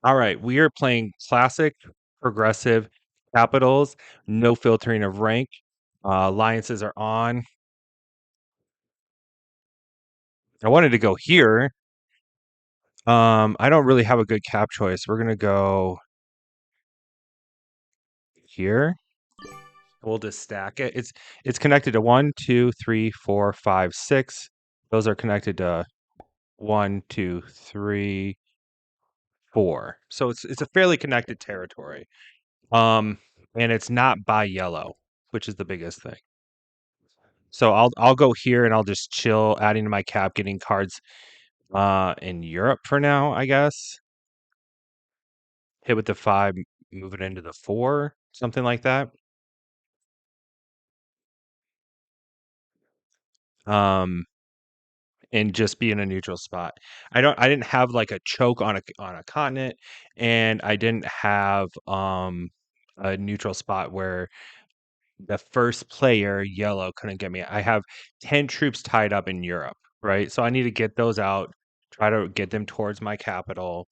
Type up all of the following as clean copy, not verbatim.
All right, we are playing classic, progressive capitals, no filtering of rank. Alliances are on. I wanted to go here. I don't really have a good cap choice. We're gonna go here. We'll just stack it. It's connected to 1, 2, 3, 4, 5, 6. Those are connected to 1, 2, 3, 4. So it's a fairly connected territory. Um, and it's not by yellow, which is the biggest thing. So I'll go here and I'll just chill, adding to my cap, getting cards in Europe for now, I guess. Hit with the 5, move it into the 4, something like that. Um, and just be in a neutral spot. I didn't have like a choke on a continent, and I didn't have a neutral spot where the first player, yellow, couldn't get me. I have 10 troops tied up in Europe, right? So I need to get those out, try to get them towards my capital.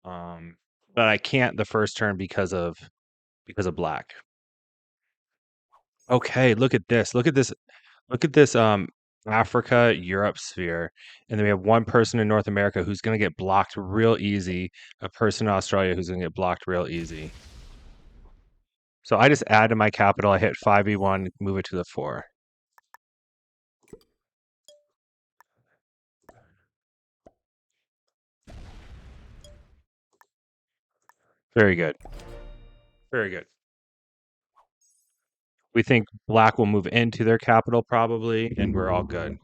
Um, but I can't the first turn because of black. Okay, look at this. Look at this. Look at this Africa Europe sphere. And then we have one person in North America who's going to get blocked real easy, a person in Australia who's going to get blocked real easy. So I just add to my capital, I hit 5e1, move it to the 4. Very good. Very good. We think black will move into their capital probably, and we're all good.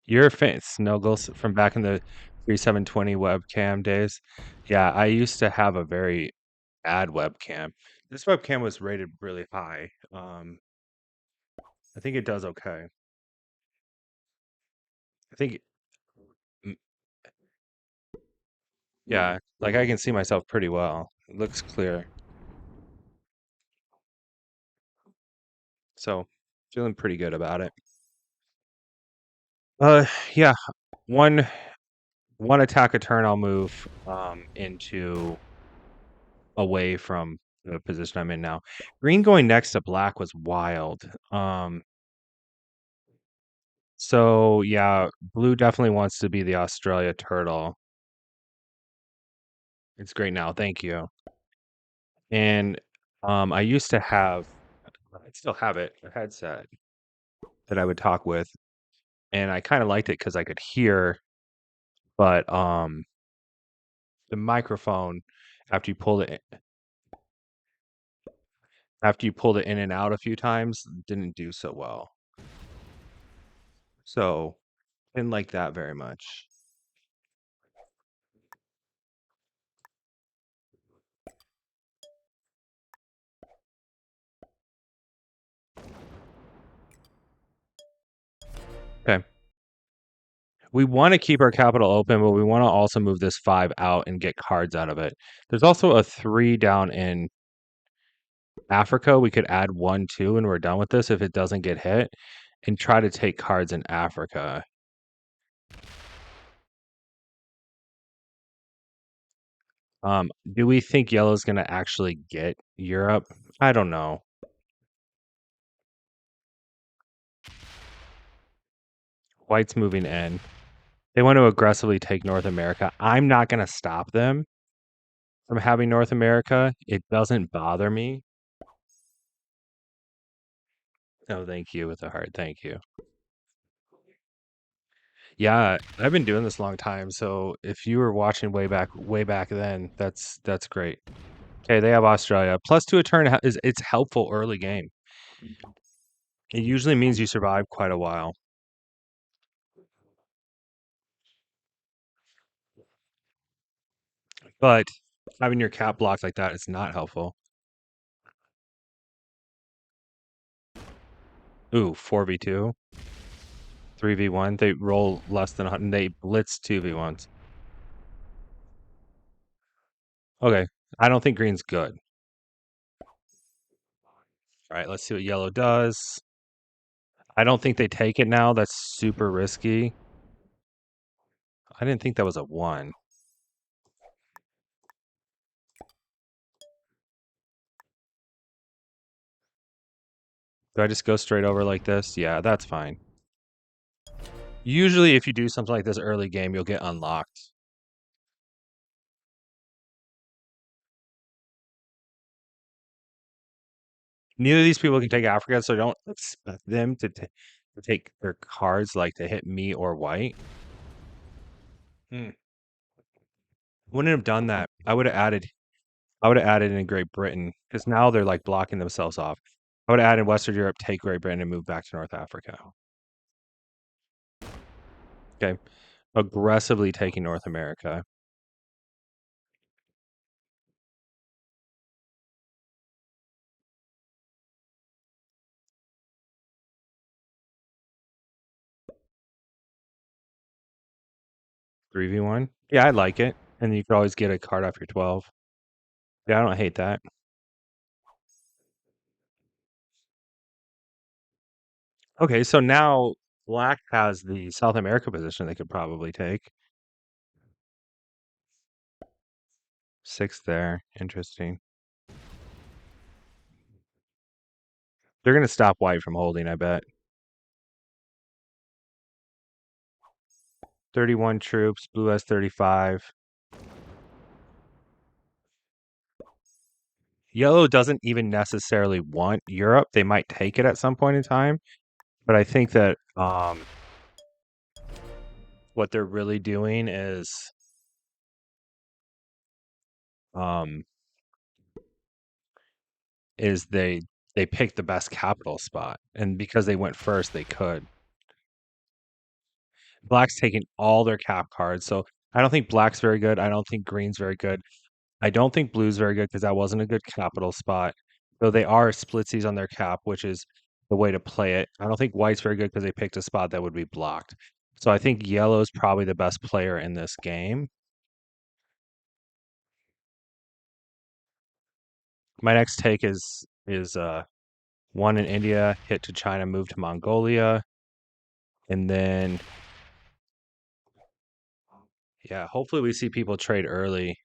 You're a fan, Snuggles, from back in the 3720 webcam days. Yeah, I used to have a very bad webcam. This webcam was rated really high. I think it does okay. I think, mm, yeah, like I can see myself pretty well. It looks clear. So, feeling pretty good about it. Yeah, one one attack a turn I'll move into away from the position I'm in now. Green going next to black was wild. So yeah, blue definitely wants to be the Australia turtle. It's great now, thank you. And I used to have, I still have it, a headset that I would talk with, and I kind of liked it because I could hear, but the microphone after you pulled it after you pulled it in and out a few times didn't do so well. So didn't like that very much. Okay. We want to keep our capital open, but we want to also move this 5 out and get cards out of it. There's also a 3 down in Africa. We could add 1, 2, and we're done with this if it doesn't get hit, and try to take cards in Africa. Do we think yellow's going to actually get Europe? I don't know. White's moving in. They want to aggressively take North America. I'm not going to stop them from having North America. It doesn't bother me. Oh, thank you with a heart. Thank you. Yeah, I've been doing this a long time, so if you were watching way back then, that's great. Okay, they have Australia. +2 a turn is it's helpful early game. It usually means you survive quite a while. But having your cap blocked like that is not helpful. Ooh, 4v2, 3v1. They roll less than 100. They blitz 2v1s. Okay, I don't think green's good. All right, let's see what yellow does. I don't think they take it now. That's super risky. I didn't think that was a 1. Do I just go straight over like this? Yeah, that's fine. Usually, if you do something like this early game, you'll get unlocked. Neither of these people can take Africa, so don't expect them to take their cards like to hit me or white. Wouldn't have done that. I would have added in Great Britain because now they're like blocking themselves off. I would have added Western Europe, take Great Britain, and move back to North Africa. Okay. Aggressively taking North America. Three v one. Yeah, I like it. And you could always get a card off your 12. Yeah, I don't hate that. Okay, so now Black has the South America position they could probably take. 6 there. Interesting. They're gonna stop White from holding, I bet. 31 troops. Blue has 35. Yellow doesn't even necessarily want Europe. They might take it at some point in time, but I think that what they're really doing um, is they picked the best capital spot, and because they went first, they could. Black's taking all their cap cards, so I don't think Black's very good. I don't think Green's very good. I don't think Blue's very good because that wasn't a good capital spot. Though they are splitsies on their cap, which is the way to play it. I don't think White's very good because they picked a spot that would be blocked. So I think Yellow's probably the best player in this game. My next take is one in India, hit to China, move to Mongolia, and then yeah, hopefully we see people trade early.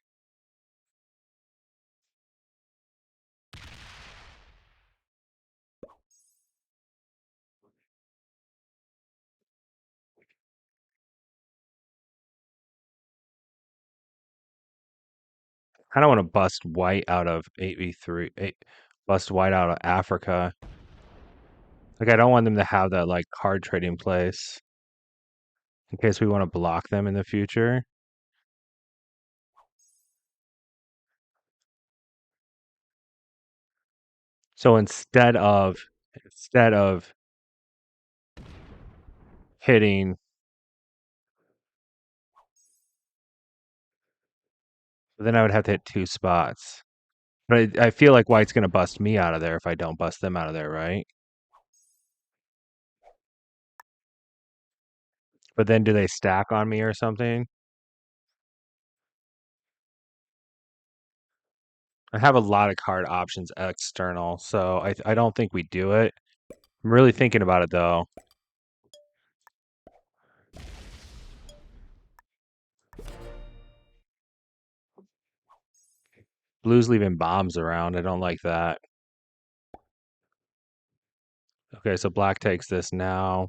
I don't want to bust White out of 8v3, bust White out of Africa. Like I don't want them to have that like card trading place in case we want to block them in the future. So instead of hitting, then I would have to hit 2 spots. But I feel like White's gonna bust me out of there if I don't bust them out of there, right? But then do they stack on me or something? I have a lot of card options external, so I don't think we do it. I'm really thinking about it though. Blue's leaving bombs around. I don't like that. Okay, so black takes this now.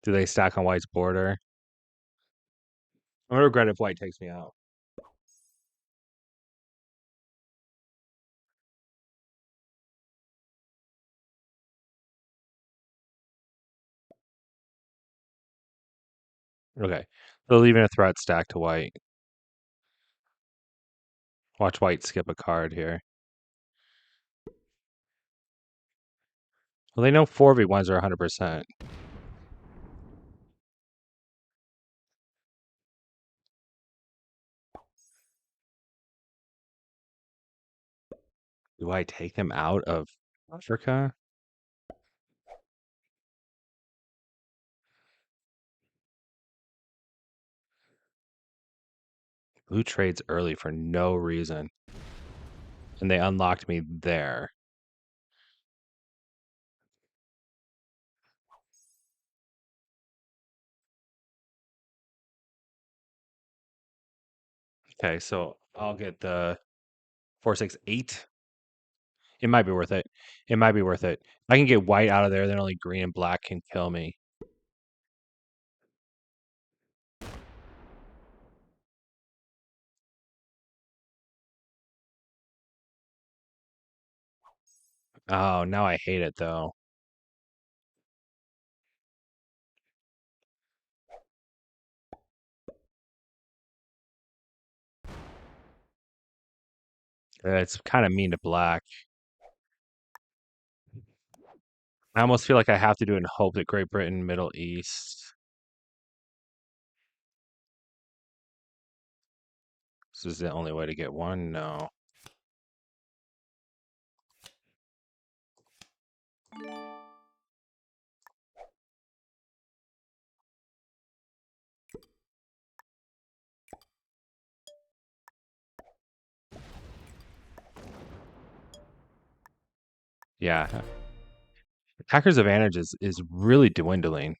Do they stack on white's border? I'm gonna regret if white takes me out. Okay. So leaving a threat stack to white. Watch white skip a card here. Well, they know 4v1s are 100%. Do I take them out of Africa? Blue trades early for no reason. and they unlocked me there. Okay, so I'll get the 468. It might be worth it. It might be worth it. I can get white out of there, then only green and black can kill me. Oh, now I hate it though. It's kind of mean to black. I almost feel like I have to do it in hope that Great Britain, Middle East. This is the only way to get one? No. Yeah. Attacker's advantage is really dwindling.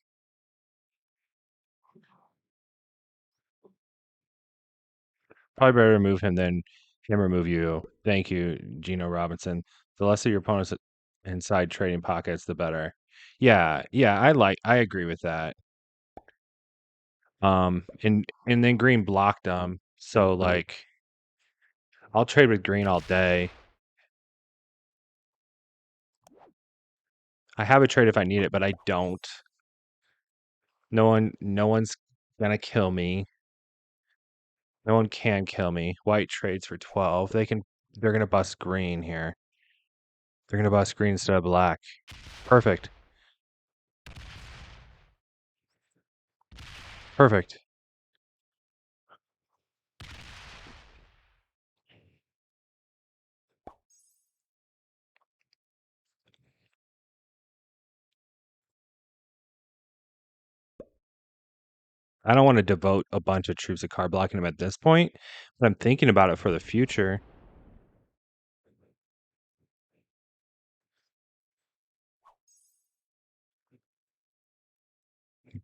Probably better remove him than him remove you. Thank you, Gino Robinson. The less of your opponent's inside trading pockets, the better. Yeah, I agree with that. And then green blocked them. So like I'll trade with green all day. I have a trade if I need it, but I don't. No one's gonna kill me. No one can kill me. White trades for 12. They're gonna bust green here. They're gonna bust green instead of black. Perfect. Perfect. I don't want to devote a bunch of troops to card blocking him at this point, but I'm thinking about it for the future.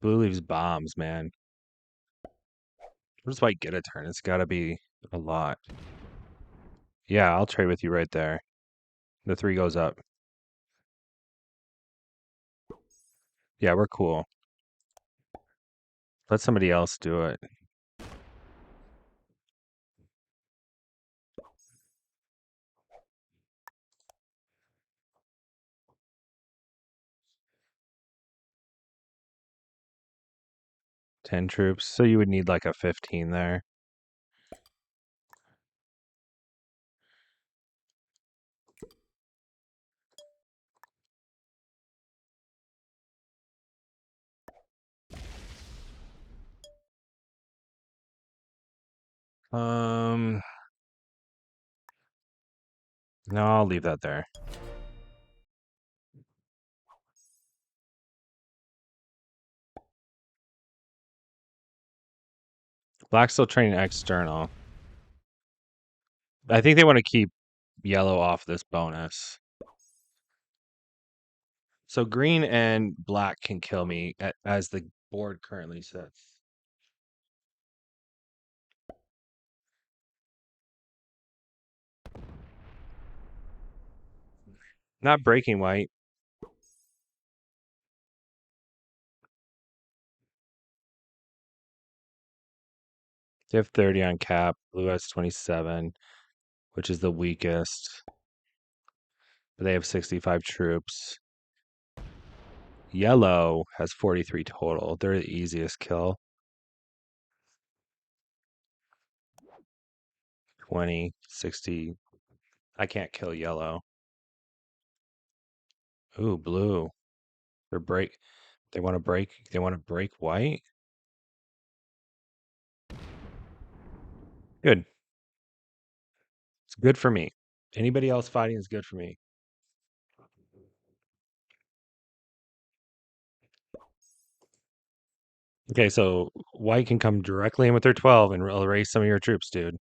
Blue leaves bombs, man. What does white get a turn? It's gotta be a lot. Yeah, I'll trade with you right there. The 3 goes up. Yeah, we're cool. Let somebody else do it. Ten troops. So you would need like a 15 there. Um, no, I'll leave that there. Black's still training external. I think they want to keep yellow off this bonus. So green and black can kill me as the board currently sits. Not breaking white. They have 30 on cap. Blue has 27, which is the weakest. But they have 65 troops. Yellow has 43 total. They're the easiest kill. 20, 60. I can't kill yellow. Ooh, blue. They're break. They want to break. They want to break white. Good. It's good for me. Anybody else fighting is good for me. Okay, so white can come directly in with their 12 and erase some of your troops, dude.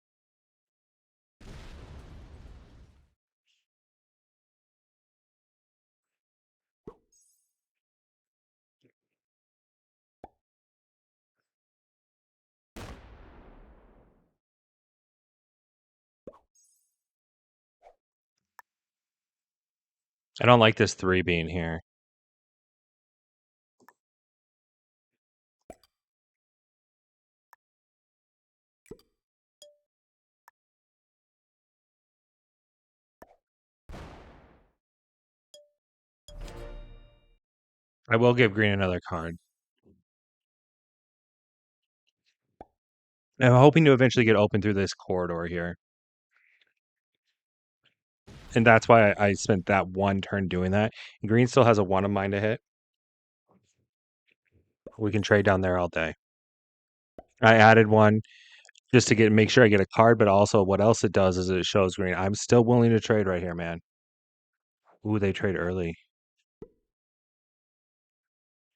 I don't like this 3 being here. I will give green another card. I'm hoping to eventually get open through this corridor here. And that's why I spent that 1 turn doing that. And green still has a 1 of mine to hit. We can trade down there all day. I added 1 just to make sure I get a card, but also what else it does is it shows green. I'm still willing to trade right here, man. Ooh, they trade early.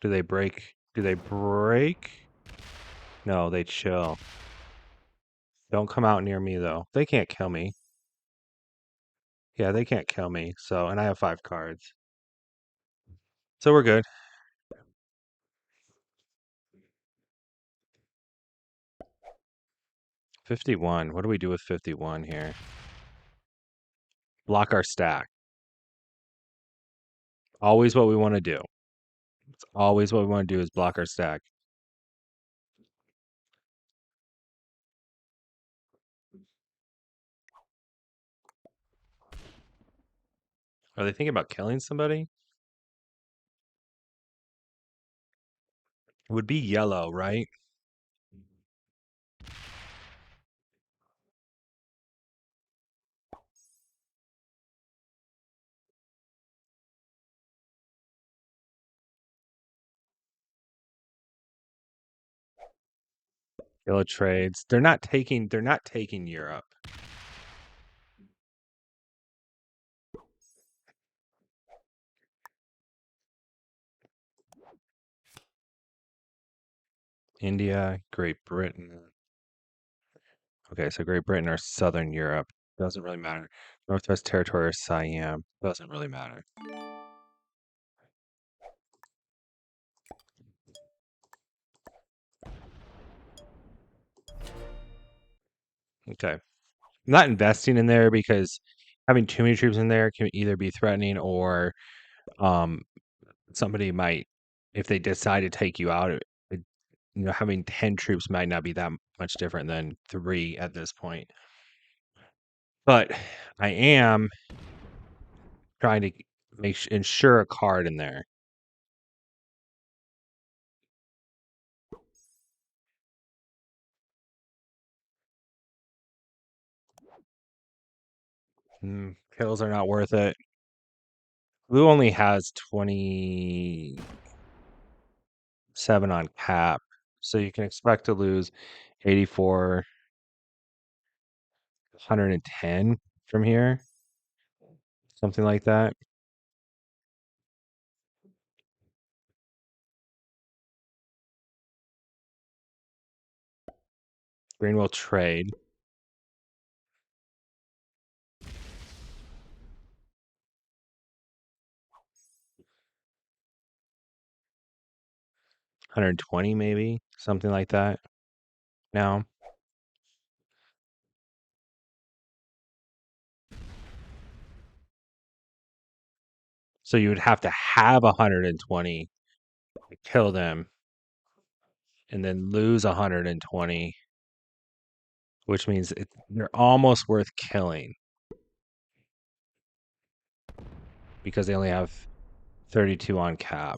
Do they break? Do they break? No, they chill. Don't come out near me, though. They can't kill me. Yeah, they can't kill me. So, and I have 5 cards. So we're good. 51. What do we do with 51 here? Block our stack. Always what we want to do. It's always what we want to do is block our stack. Are they thinking about killing somebody? It would be yellow, right? Yellow trades. They're not taking Europe. India, Great Britain. Okay, so Great Britain or Southern Europe. Doesn't really matter. Northwest Territory or Siam. Doesn't really matter. Okay. I'm not investing in there because having too many troops in there can either be threatening or um somebody might, if they decide to take you out, having 10 troops might not be that much different than 3 at this point. But I am trying to ensure a card in there. Kills are not worth it. Blue only has 27 on cap, so you can expect to lose 84, 110 from here, something like that. Green will trade. $120 maybe, something like that. Now, so you would have to have 120 to kill them, and then lose 120, which means they're almost worth killing because they only have 32 on cap.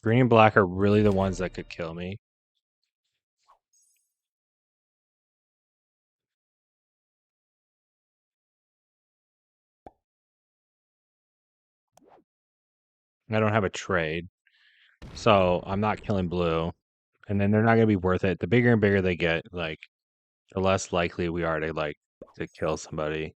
Green and black are really the ones that could kill me. I don't have a trade, so I'm not killing blue. And then they're not gonna be worth it. The bigger and bigger they get, like the less likely we are to kill somebody.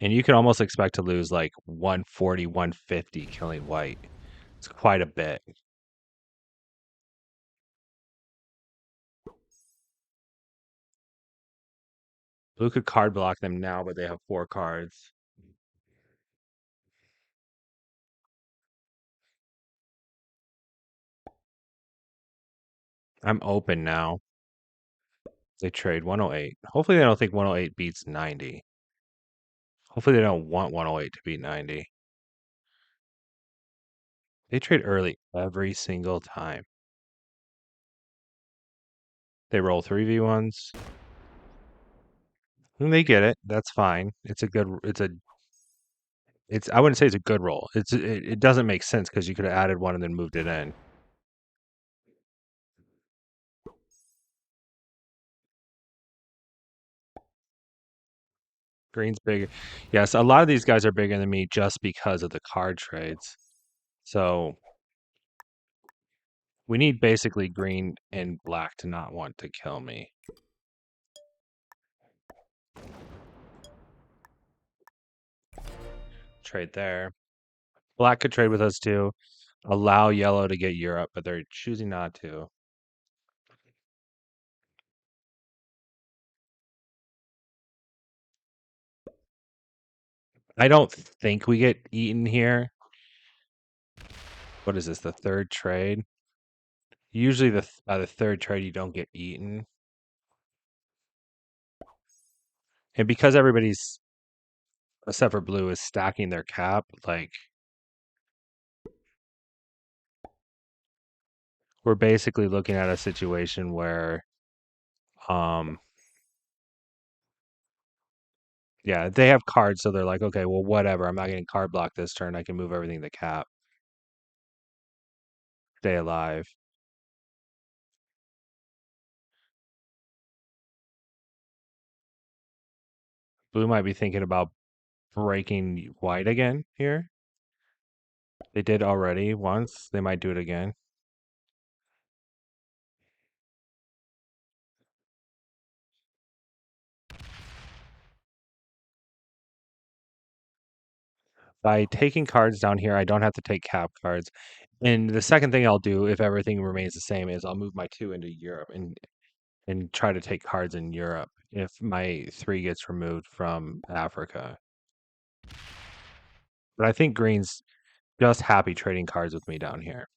And you can almost expect to lose like 140, 150 killing white. It's quite a bit. Blue could card block them now, but they have 4 cards. I'm open now. They trade 108. Hopefully they don't think 108 beats 90. Hopefully they don't want 108 to beat 90. They trade early every single time. They roll 3v1s. And they get it. That's fine. It's a good I wouldn't say it's a good roll. It doesn't make sense because you could have added one and then moved it in. Green's big. Yes, a lot of these guys are bigger than me just because of the card trades. So we need basically green and black to not want to kill me. Trade there. Black could trade with us too. Allow yellow to get Europe, but they're choosing not to. I don't think we get eaten here. What is this, the third trade? Usually by the third trade you don't get eaten. And because everybody's, except for blue, is stacking their cap, like we're basically looking at a situation where um yeah, they have cards, so they're like, okay, well, whatever. I'm not getting card blocked this turn. I can move everything to cap. Stay alive. Blue might be thinking about breaking white again here. They did already once. They might do it again. By taking cards down here, I don't have to take cap cards. And the second thing I'll do, if everything remains the same, is I'll move my 2 into Europe and try to take cards in Europe if my 3 gets removed from Africa. But I think green's just happy trading cards with me down here.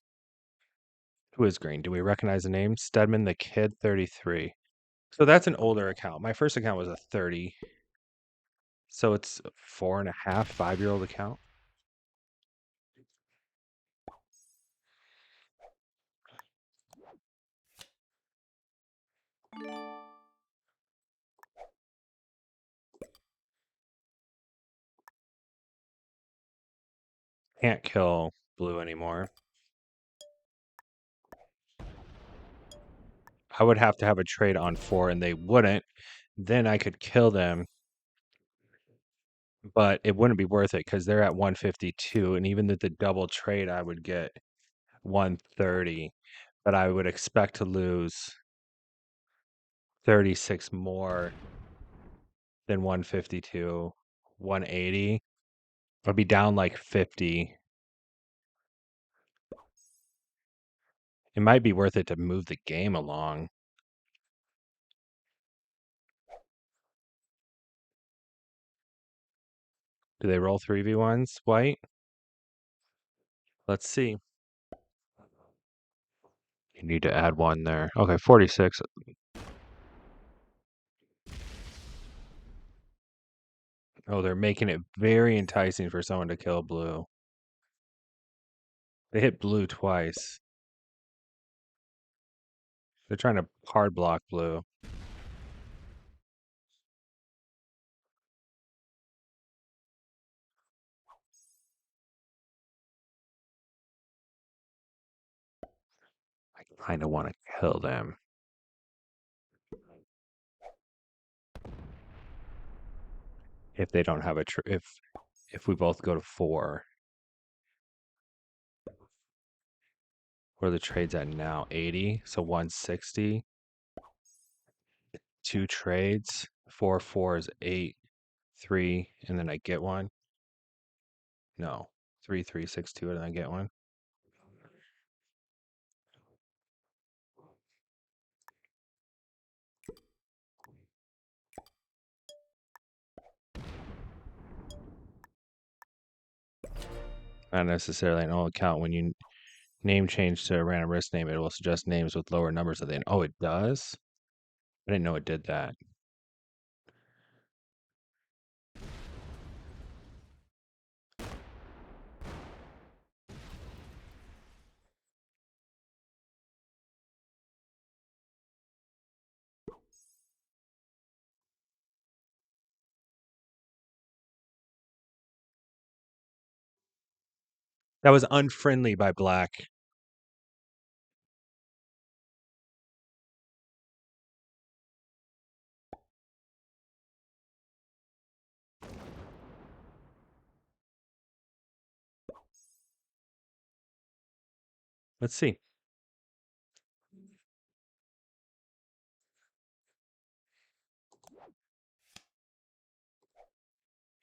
Who is green? Do we recognize the name? Stedman the Kid 33. So that's an older account. My first account was a 30. So it's 4.5, 5-year-old account. Can't kill blue anymore. I would have to have a trade on 4 and they wouldn't. Then I could kill them, but it wouldn't be worth it because they're at 152. And even with the double trade, I would get 130. But I would expect to lose 36 more than 152. 180. I'd be down like 50. It might be worth it to move the game along. Do they roll 3v1s, white? Let's see. You need to add one there. Okay, 46. Oh, they're making it very enticing for someone to kill blue. They hit blue twice. They're trying to hard block blue. I kind of want to kill them. If they don't have a if we both go to 4. Where the trade's at now? 80, so 160. 2 trades. 4 4 is 8. 3, and then I get one. No. 3 3 6 2, and I get one. Not necessarily an old account when Name change to a random risk name. It will suggest names with lower numbers at the end. Oh, it does? I didn't know it did that. That was unfriendly by black. Let's see.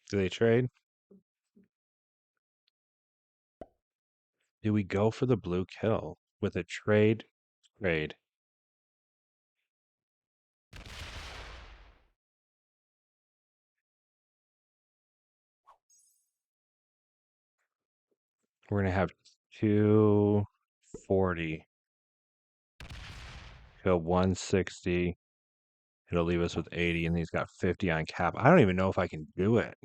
Do they trade? Do we go for the blue kill with a trade? Trade. We're going to have 240. Kill 160. It'll leave us with 80, and he's got 50 on cap. I don't even know if I can do it.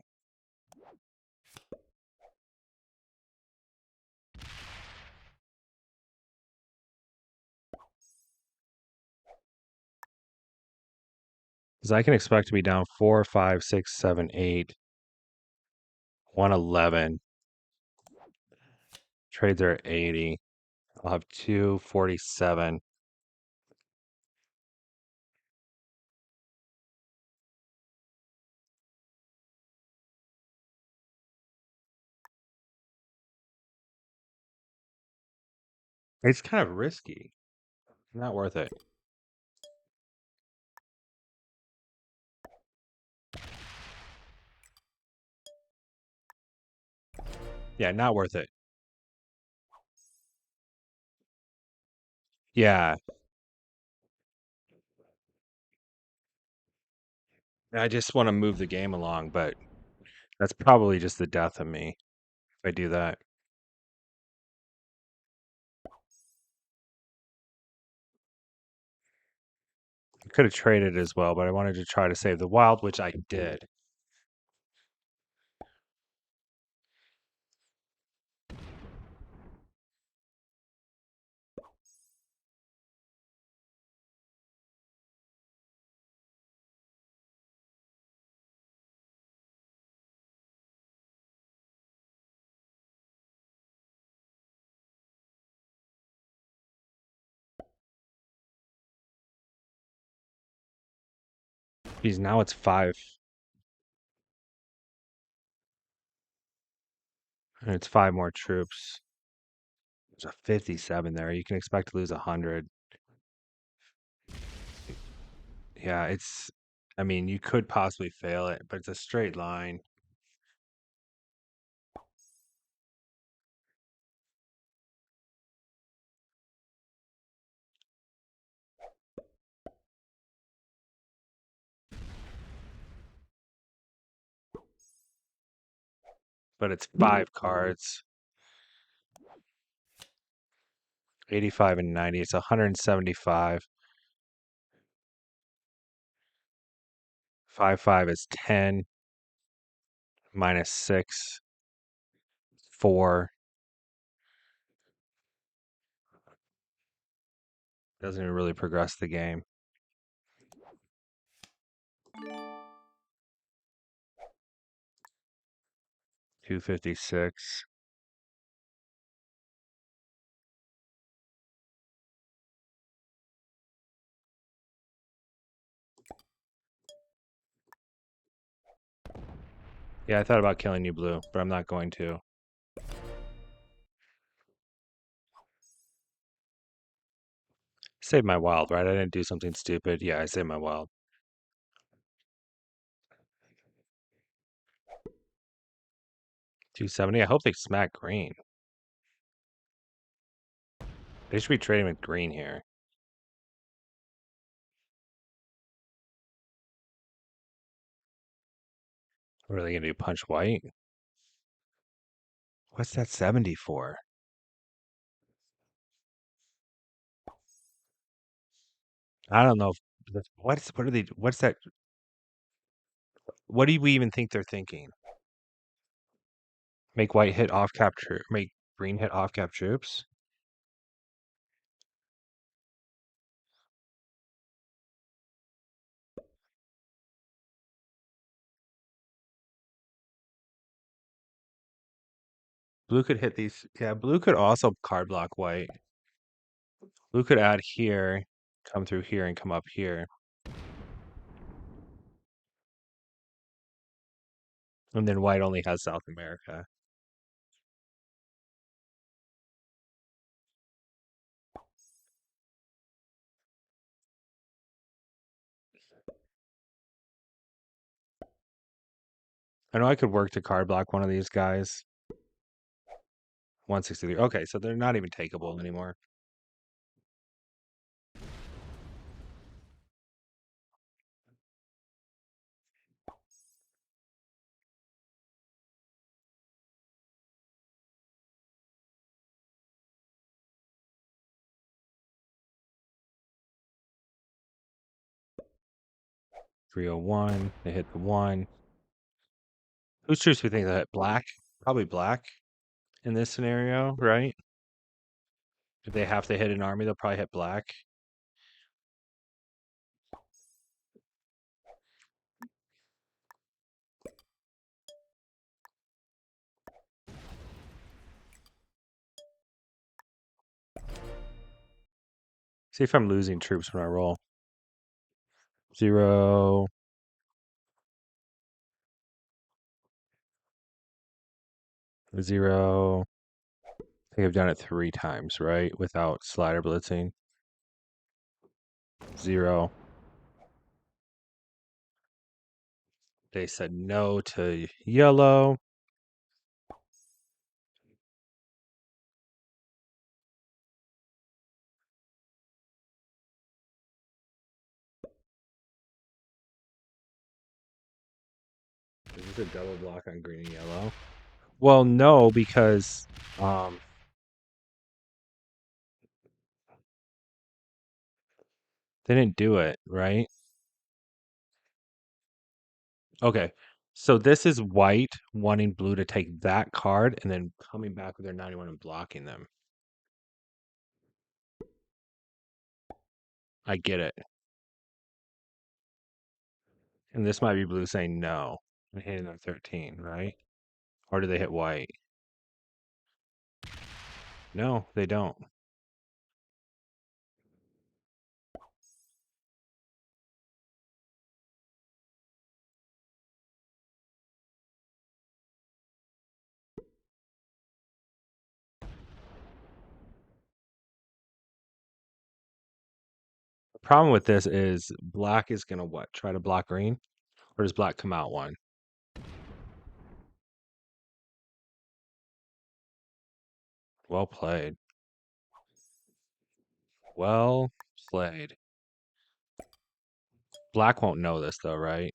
Because I can expect to be down 4, 5, 6, 7, 8, 111. Trades are at 80. I'll have 247. It's kind of risky. Not worth it. Yeah, not worth it. Yeah, I just want to move the game along, but that's probably just the death of me if I do that. I could have traded as well, but I wanted to try to save the wild, which I did. Geez, now it's 5. And it's 5 more troops. There's a 57 there. You can expect to lose 100. Yeah, I mean, you could possibly fail it, but it's a straight line. But it's 5 cards. 85 and 90. It's 175. 5, 5 is 10. Minus 6. 4. Doesn't even really progress the game. 256. Yeah, I thought about killing you, Blue, but I'm not going to. Save my wild, right? I didn't do something stupid. Yeah, I saved my wild. 270. I hope they smack green. They should be trading with green here. What are they going to do? Punch white? What's that 70 for? I don't know. What are they? What's that? What do we even think they're thinking? Make white hit off capture. Make green hit off cap troops. Blue could hit these. Yeah, blue could also card block white. Blue could add here, come through here, and come up here. And then white only has South America. I know I could work to card block one of these guys. 163. Okay, so they're not even takeable anymore. .301. They hit the 1. Whose troops do we think that hit? Black? Probably black in this scenario, right? If they have to hit an army, they'll probably hit black. See if I'm losing troops when I roll. 0. 0. I think I've done it 3 times, right? Without slider blitzing. 0. They said no to yellow. Is this a double block on green and yellow? Well, no, because they didn't do it, right? Okay. So this is white wanting blue to take that card and then coming back with their 91 and blocking them. I get it. And this might be blue saying no and hitting them 13, right? Or do they hit white? No, they don't. The problem with this is black is gonna what? Try to block green? Or does black come out one? Well played. Well played. Black won't know this though, right?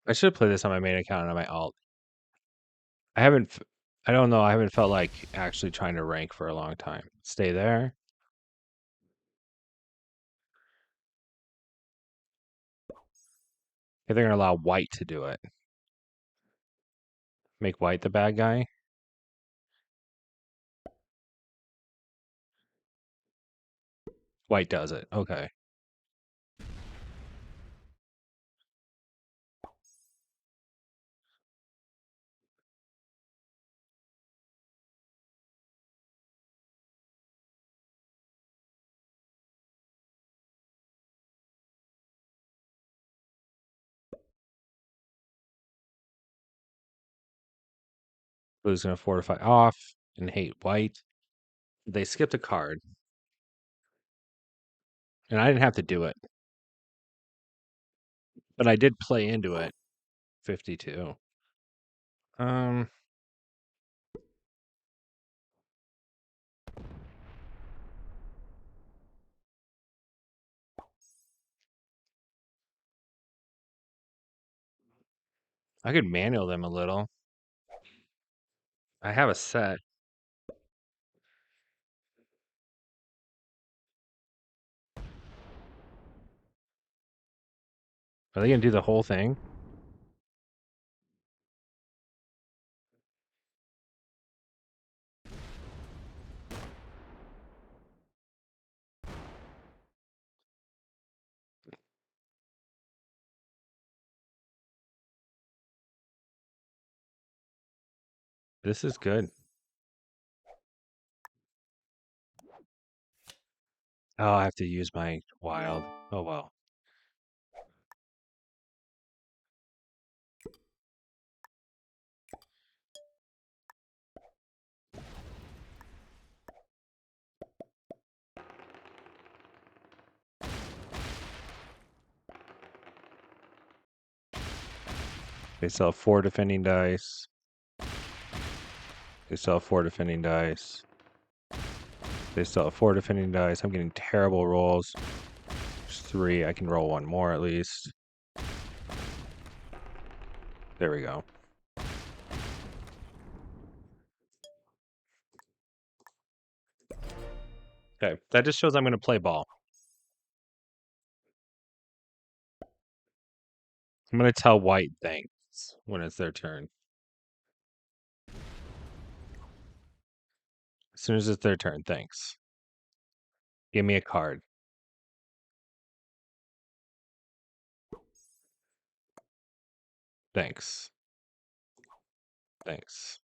I should play this on my main account and on my alt. I haven't. I don't know. I haven't felt like actually trying to rank for a long time. Stay there. If they're gonna allow white to do it, make white the bad guy. White does it. Okay. Blue's gonna fortify off and hate white. They skipped a card, and I didn't have to do it, but I did play into it. 52. Um. I could manual them a little. I have a set. Are they gonna do the whole thing? This is good. Oh, I have to use my wild. Oh well. They sell 4 defending dice. They sell 4 defending dice. They sell 4 defending dice. I'm getting terrible rolls. There's 3. I can roll 1 more at least. There we go. Okay, that just shows I'm going to play ball. I'm going to tell white thanks when it's their turn. As soon as it's their turn, thanks. Give me a card. Thanks. Thanks.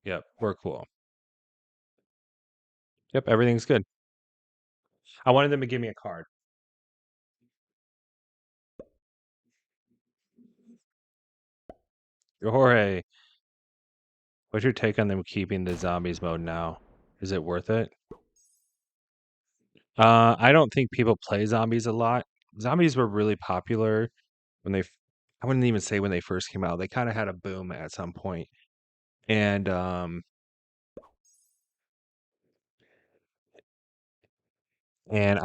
Yep, we're cool. Yep, everything's good. I wanted them to give me a card. Jorge, what's your take on them keeping the zombies mode now? Is it worth it? I don't think people play zombies a lot. Zombies were really popular when I wouldn't even say when they first came out. They kind of had a boom at some point. And I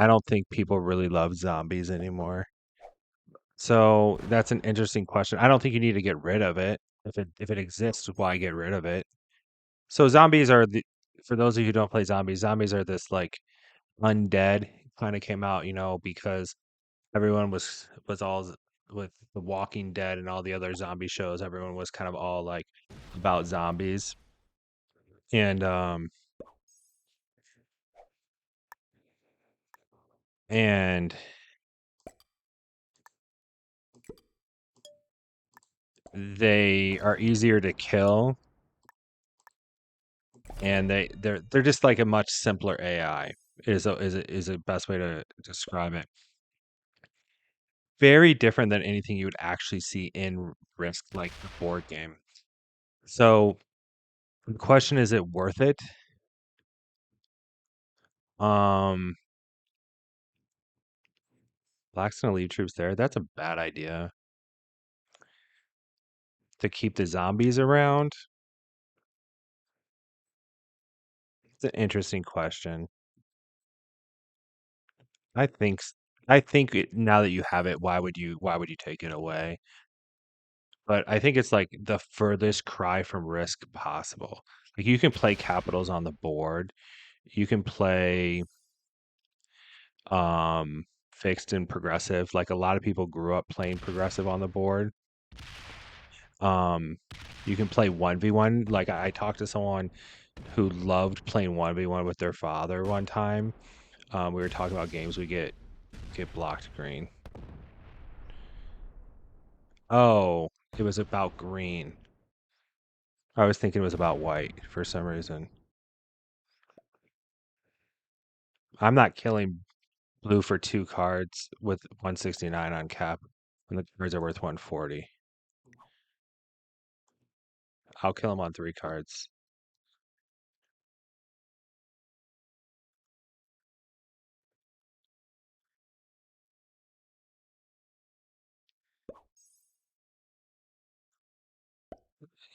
don't think people really love zombies anymore. So that's an interesting question. I don't think you need to get rid of it. If it exists, why get rid of it? So zombies are for those of you who don't play zombies, zombies are this like undead kind of came out, because everyone was all with The Walking Dead and all the other zombie shows, everyone was kind of all like about zombies. And and they are easier to kill, and they're just like a much simpler AI is a best way to describe it. Very different than anything you would actually see in Risk, like the board game. So the question is it worth it? Um, Black's gonna leave troops there. That's a bad idea to keep the zombies around. It's an interesting question. I think now that you have it, why would you take it away? But I think it's like the furthest cry from Risk possible. Like you can play capitals on the board. You can play fixed and progressive. Like a lot of people grew up playing progressive on the board. Um you can play 1v1. Like I talked to someone who loved playing 1v1 with their father one time. We were talking about games we get blocked green. Oh, it was about green. I was thinking it was about white for some reason. I'm not killing blue for 2 cards with 169 on cap when the cards are worth 140. I'll kill him on 3 cards.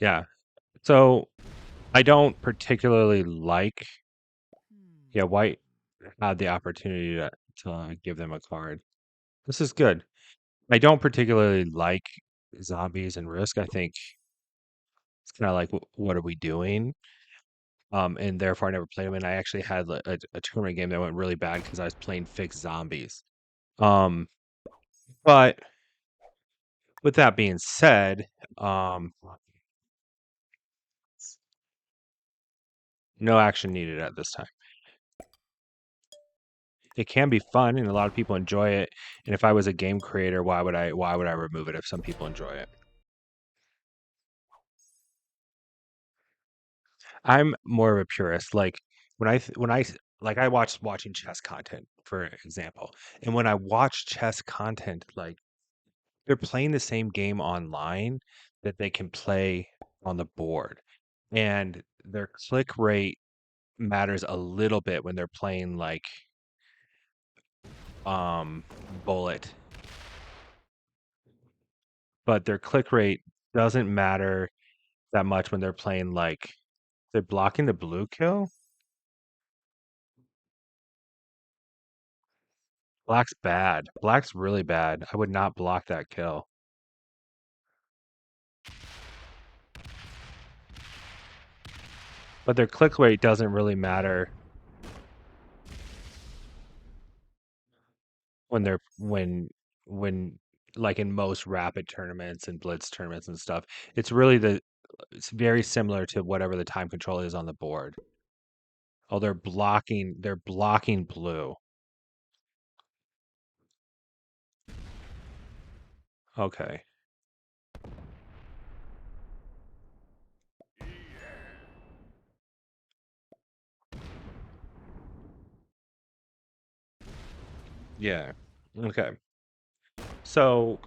Yeah. So I don't particularly like, yeah, white. had the opportunity to give them a card. This is good. I don't particularly like zombies and Risk. I think it's kind of like, what are we doing? And therefore I never played them. And I actually had a tournament game that went really bad because I was playing fixed zombies. Um, but with that being said, um, no action needed at this time. It can be fun, and a lot of people enjoy it. And if I was a game creator, why would I remove it if some people enjoy it? I'm more of a purist. Like like I watching chess content, for example. And when I watch chess content, like they're playing the same game online that they can play on the board. And their click rate matters a little bit when they're playing like bullet, but their click rate doesn't matter that much when they're playing like they're blocking the blue kill. Black's bad. Black's really bad. I would not block that kill. But their click rate doesn't really matter when they're when like in most rapid tournaments and blitz tournaments and stuff. It's very similar to whatever the time control is on the board. Oh, they're blocking blue. Okay. Yeah. Okay. So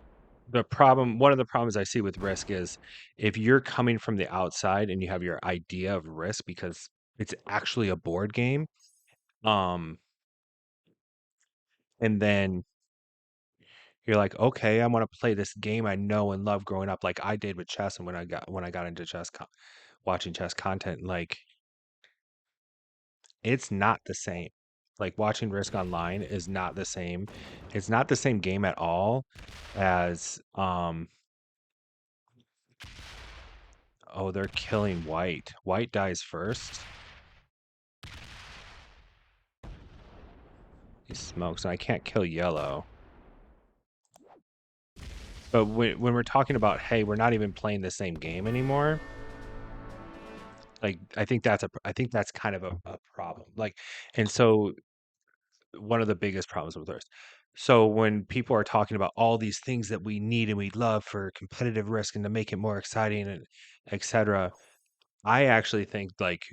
one of the problems I see with Risk is if you're coming from the outside and you have your idea of Risk because it's actually a board game, um, and then you're like, okay, I want to play this game I know and love growing up, like I did with chess, and when I got into watching chess content, like it's not the same. Like watching Risk Online is not the same. It's not the same game at all as oh, they're killing white. White dies first. He smokes, and I can't kill yellow. But when we're talking about, hey, we're not even playing the same game anymore, like I think that's kind of a problem. Like, and so one of the biggest problems with Earth. So when people are talking about all these things that we need and we love for competitive Risk and to make it more exciting and etc., I actually think like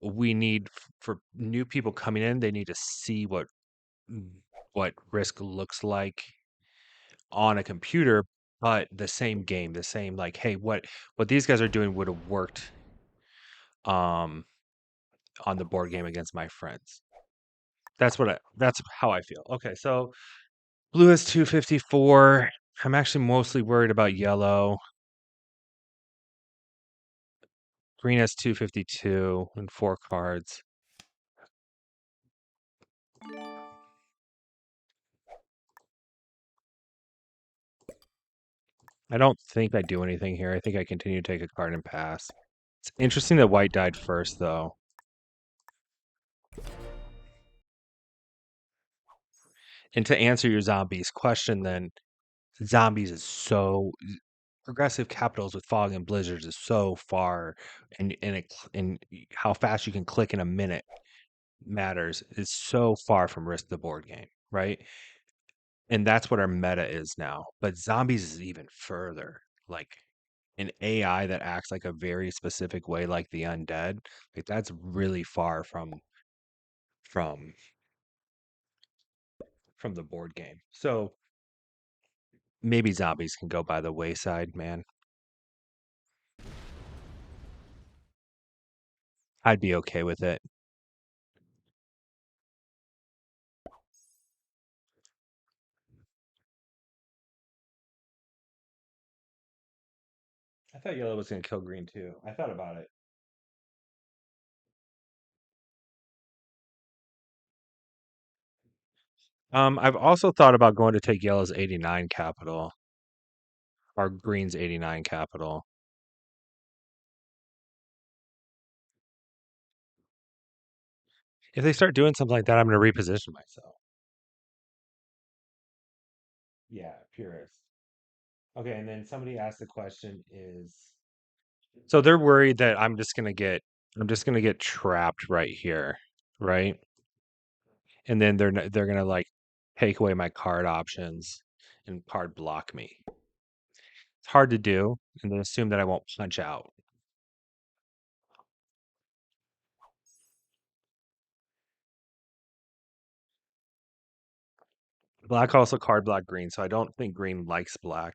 we need for new people coming in, they need to see what Risk looks like on a computer, but the same game, the same like, hey, what these guys are doing would have worked um on the board game against my friends. That's how I feel. Okay, so blue is 254. I'm actually mostly worried about yellow. Green has 252 and 4 cards. I don't think I do anything here. I think I continue to take a card and pass. It's interesting that white died first, though. And to answer your zombies question, then zombies is so progressive capitals with fog and blizzards is so far, and how fast you can click in a minute matters. Is so far from Risk the board game, right? And that's what our meta is now. But zombies is even further. Like an AI that acts like a very specific way, like the undead. Like that's really far from from the board game. So maybe zombies can go by the wayside, man. I'd be okay with it. I thought yellow was gonna kill green too. I thought about it. I've also thought about going to take yellow's 89 capital or green's 89 capital. If they start doing something like that, I'm going to reposition myself. Yeah, purist. Okay, and then somebody asked the question is so they're worried that I'm just gonna get trapped right here, right? And then they're gonna like take away my card options and card block me. It's hard to do, and then assume that I won't punch out. Black also card block green, so I don't think green likes black.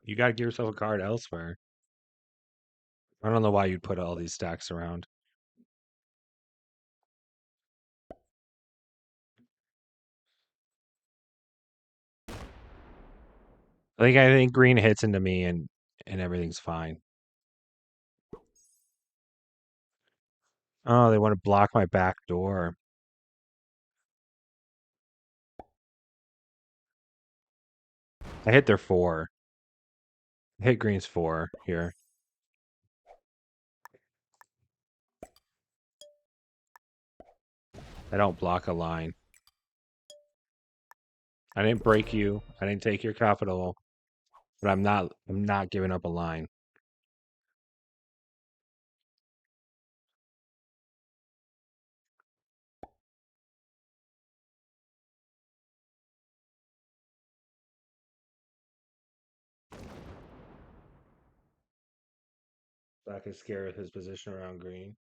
You gotta give yourself a card elsewhere. I don't know why you'd put all these stacks around. I think green hits into me and everything's fine. Oh, they want to block my back door. I hit their 4. I hit green's 4 here. I don't block a line. I didn't break you. I didn't take your capital, but I'm not giving up a line. Black is scared of his position around green.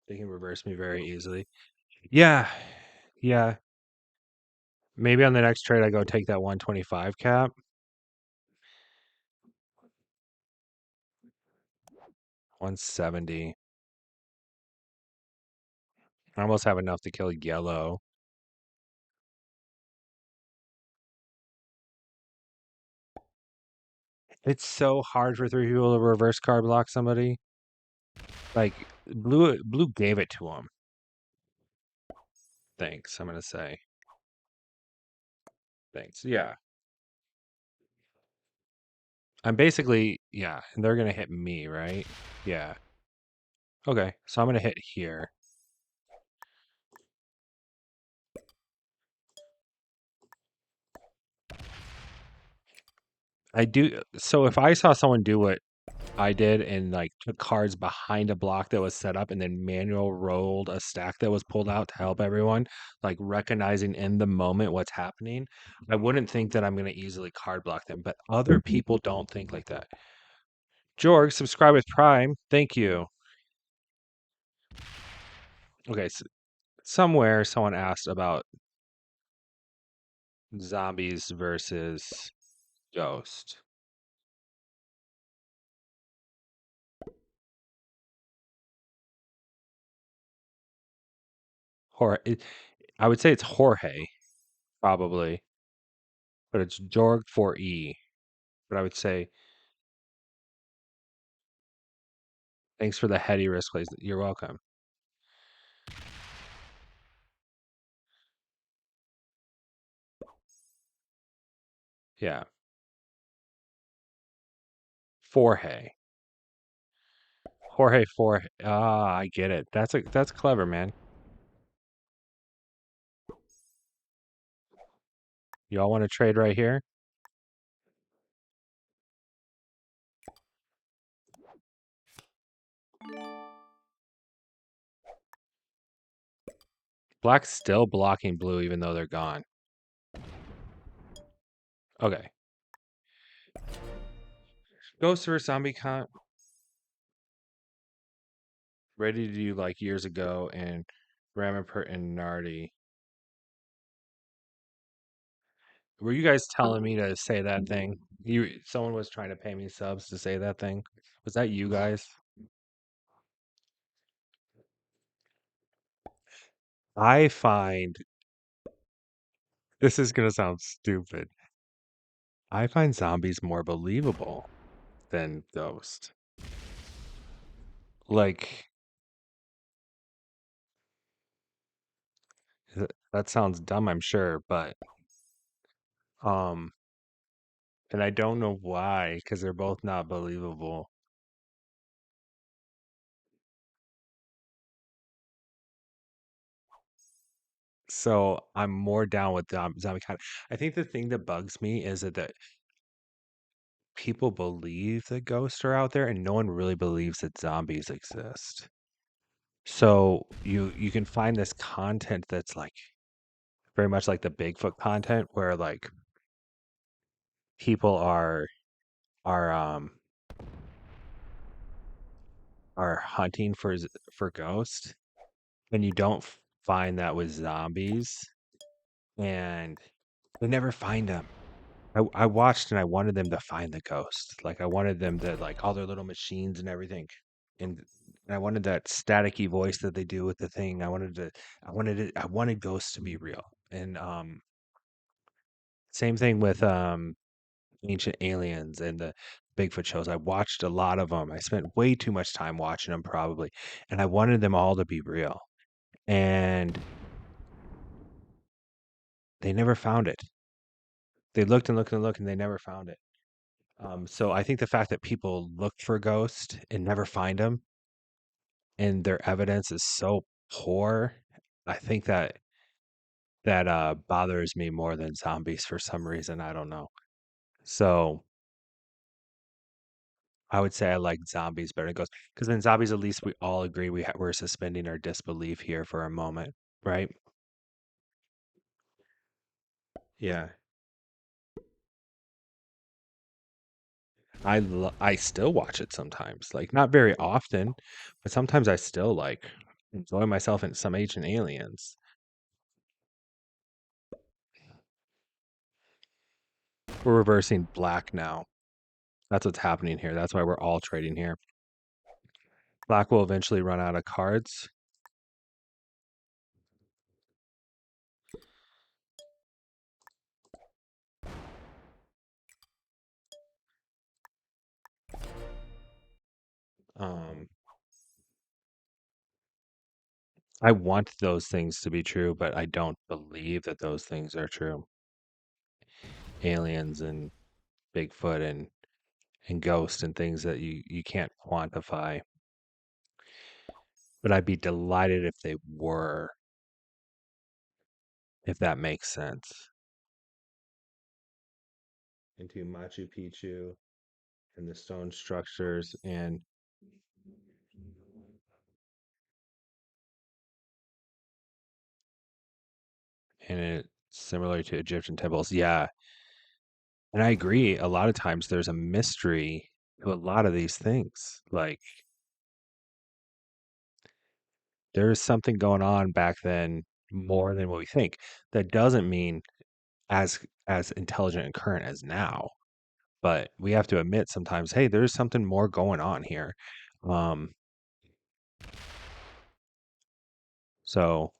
They can reverse me very easily. Yeah. Yeah. Maybe on the next trade I go take that 125 cap. 170. I almost have enough to kill yellow. It's so hard for 3 people to reverse card block somebody. Like blue gave it to him. Thanks, I'm gonna say. Thanks. Yeah. I'm basically, yeah, and they're gonna hit me, right? Yeah. Okay, so I'm gonna hit here. I do. So if I saw someone do what I did and like took cards behind a block that was set up and then manual rolled a stack that was pulled out to help everyone, like recognizing in the moment what's happening, I wouldn't think that I'm gonna easily card block them. But other people don't think like that. George, subscribe with Prime. Thank you. Okay, so somewhere someone asked about zombies versus ghost. Jorge, I would say it's Jorge, probably, but it's Jorg for E. But I would say thanks for the heady risk plays. You're welcome. Yeah, Jorge, Jorge for. Ah, I get it. That's clever, man. You all want to trade right here? Black's still blocking blue even though they're gone. Okay. Ghost versus zombie con ready to do like years ago and Ramapert and Nardi. Were you guys telling me to say that thing? Someone was trying to pay me subs to say that thing. Was that you guys? I find this is gonna sound stupid. I find zombies more believable. than Ghost. Like that sounds dumb, I'm sure, but um, and I don't know why, because they're both not believable. So I'm more down with zombie kind. I think the thing that bugs me is that people believe that ghosts are out there, and no one really believes that zombies exist. So you can find this content that's like very much like the Bigfoot content, where like people are are hunting for ghosts, and you don't find that with zombies, and they never find them. I watched and I wanted them to find the ghost. Like I wanted them to like all their little machines and everything. And I wanted that staticky voice that they do with the thing. I wanted ghosts to be real. And same thing with Ancient Aliens and the Bigfoot shows. I watched a lot of them. I spent way too much time watching them probably. And I wanted them all to be real. And they never found it. They looked and looked and looked and they never found it. So I think the fact that people look for ghosts and never find them, and their evidence is so poor, I think that bothers me more than zombies for some reason. I don't know. So I would say I like zombies better than ghosts because in zombies, at least we all agree we're suspending our disbelief here for a moment, right? Yeah, I still watch it sometimes, like not very often, but sometimes I still like enjoy myself in some Ancient Aliens. We're reversing black now. That's what's happening here. That's why we're all trading here. Black will eventually run out of cards. Um, I want those things to be true, but I don't believe that those things are true. Aliens and Bigfoot and ghosts and things that you can't quantify. But I'd be delighted if they were, if that makes sense. Into Machu Picchu and the stone structures and it similar to Egyptian temples. Yeah. And I agree, a lot of times there's a mystery to a lot of these things. Like there's something going on back then more than what we think. That doesn't mean as intelligent and current as now, but we have to admit sometimes, hey, there's something more going on here. Um, so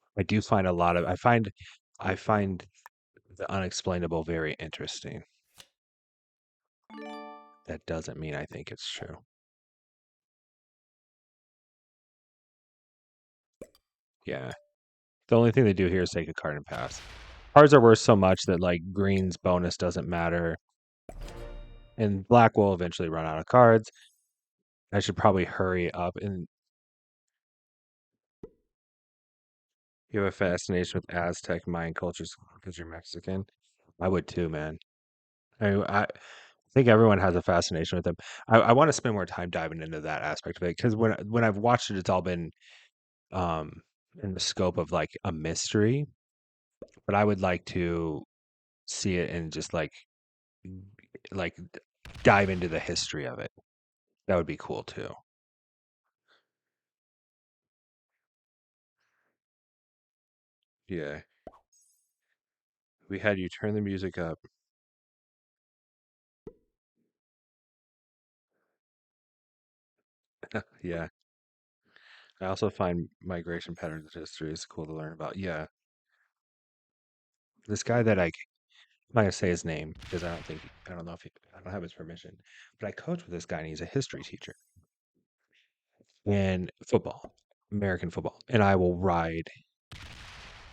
I find the unexplainable very interesting. That doesn't mean I think it's true. Yeah. The only thing they do here is take a card and pass. Cards are worth so much that like green's bonus doesn't matter, and black will eventually run out of cards. I should probably hurry up. And you have a fascination with Aztec Mayan cultures because you're Mexican. I would too, man. I think everyone has a fascination with them. I want to spend more time diving into that aspect of it because when I've watched it, it's all been um in the scope of like a mystery. But I would like to see it and just like dive into the history of it. That would be cool too. Yeah. We had you turn the music up. Yeah. I also find migration patterns history is cool to learn about. Yeah. This guy that I'm not gonna say his name because I don't know if I don't have his permission. But I coach with this guy and he's a history teacher in football, American football. And I will ride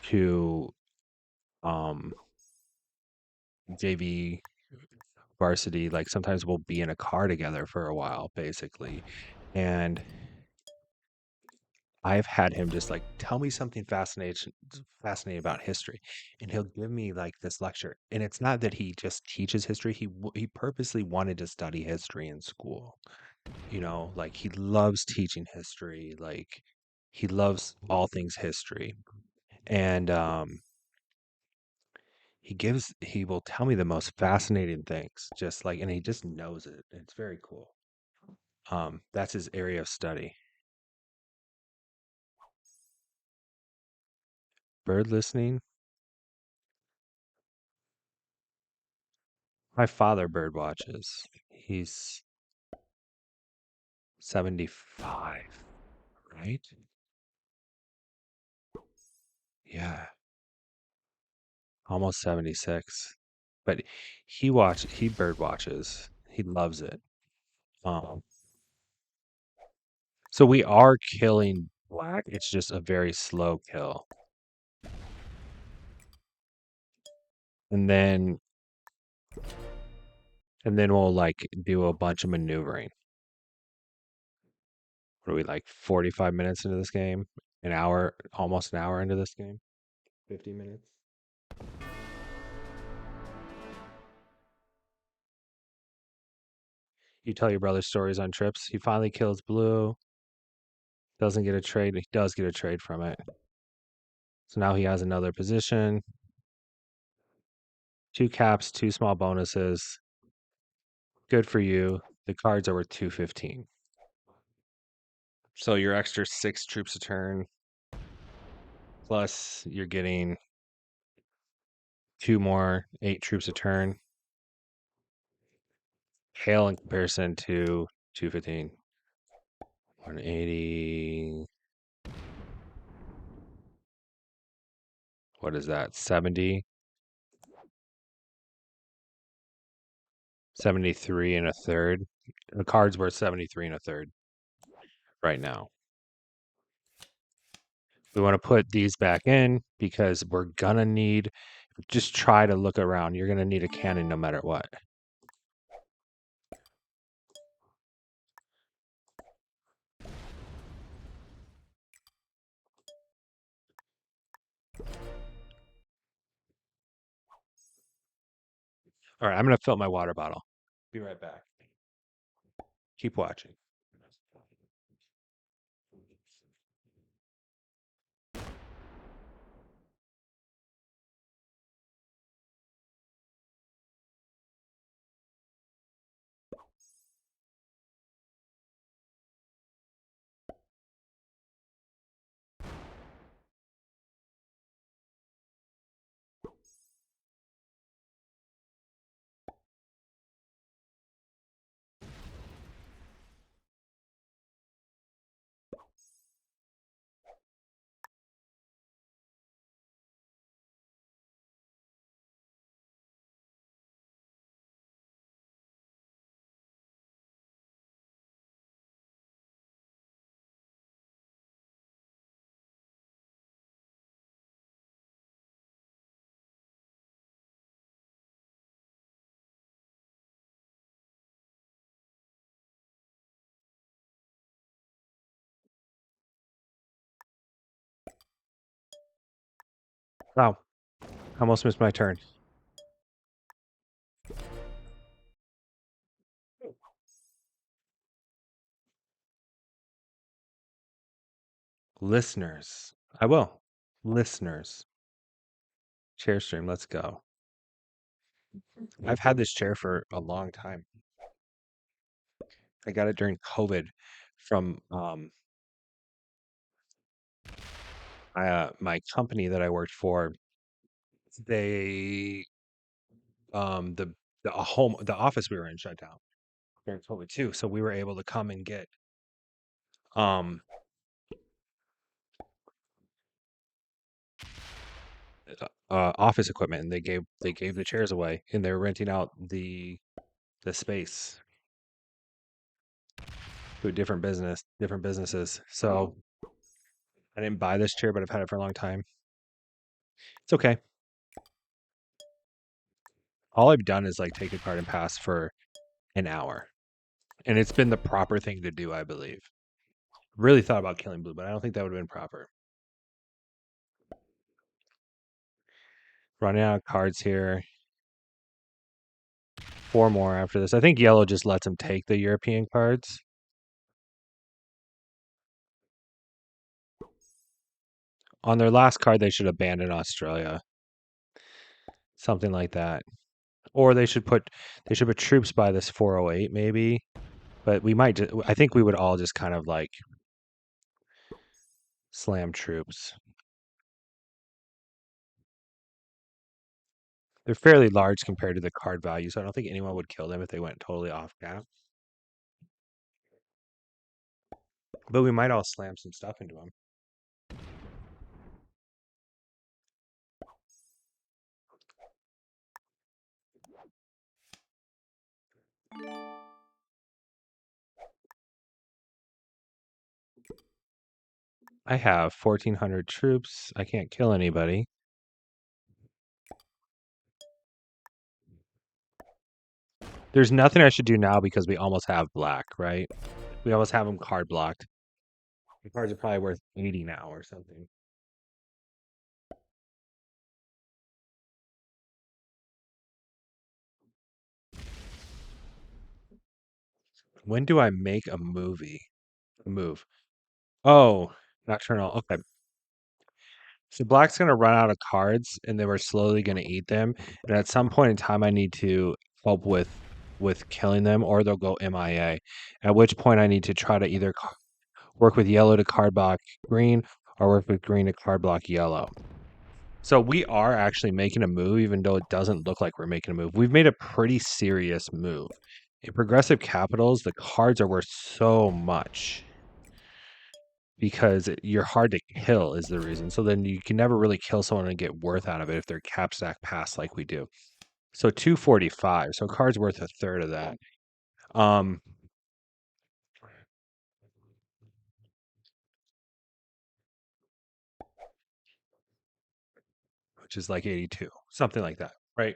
to um JV varsity, like sometimes we'll be in a car together for a while, basically. And I've had him just like tell me something fascinating about history, and he'll give me like this lecture. And it's not that he just teaches history; he purposely wanted to study history in school. Like he loves teaching history. Like he loves all things history, and he will tell me the most fascinating things, just like, and he just knows it. It's very cool. That's his area of study. Bird listening. My father bird watches. He's 75, right? Yeah, almost 76. But he bird watches. He loves it. Um, so we are killing black. It's just a very slow kill. And then we'll like do a bunch of maneuvering. What are we, like 45 minutes into this game? An hour, almost an hour into this game? 50 minutes? You tell your brother stories on trips. He finally kills blue. Doesn't get a trade. He does get a trade from it. So now he has another position. Two caps, two small bonuses. Good for you. The cards are worth 215. So your extra 6 troops a turn, plus you're getting 2 more 8 troops a turn. Hail in comparison to 215. 180. What is that? 70? 73 and a third. The card's worth 73 and a third right now. We want to put these back in because we're gonna need, just try to look around. You're gonna need a cannon no matter what. All right, I'm gonna fill my water bottle. Be right back. Keep watching. Wow, I almost missed my turn. Listeners, I will. Listeners, chair stream. Let's go. I've had this chair for a long time. I got it during COVID from my company that I worked for. They the office we were in shut down during COVID too, so we were able to come and get um office equipment, and they gave the chairs away, and they were renting out the space to a different businesses. So I didn't buy this chair, but I've had it for a long time. It's okay. All I've done is like take a card and pass for an hour, and it's been the proper thing to do, I believe. Really thought about killing blue, but I don't think that would have been proper. Running out of cards here. 4 more after this. I think yellow just lets them take the European cards. On their last card, they should abandon Australia. Something like that. Or they should put troops by this 408 maybe. But we might I think we would all just kind of like slam troops. They're fairly large compared to the card value, so I don't think anyone would kill them if they went totally off cap. But we might all slam some stuff into them. I have 1,400 troops. I can't kill anybody. There's nothing I should do now because we almost have black, right? We almost have them card blocked. The cards are probably worth 80 now or something. When do I make a move? Oh, nocturnal. Okay. So black's gonna run out of cards, and then we're slowly gonna eat them. And at some point in time, I need to help with killing them, or they'll go MIA. At which point, I need to try to either work with yellow to card block green, or work with green to card block yellow. So we are actually making a move, even though it doesn't look like we're making a move. We've made a pretty serious move. In progressive capitals, the cards are worth so much because you're hard to kill is the reason. So then you can never really kill someone and get worth out of it if they're cap stack pass like we do. So 245. So cards worth a third of that. Um, which is like 82, something like that, right?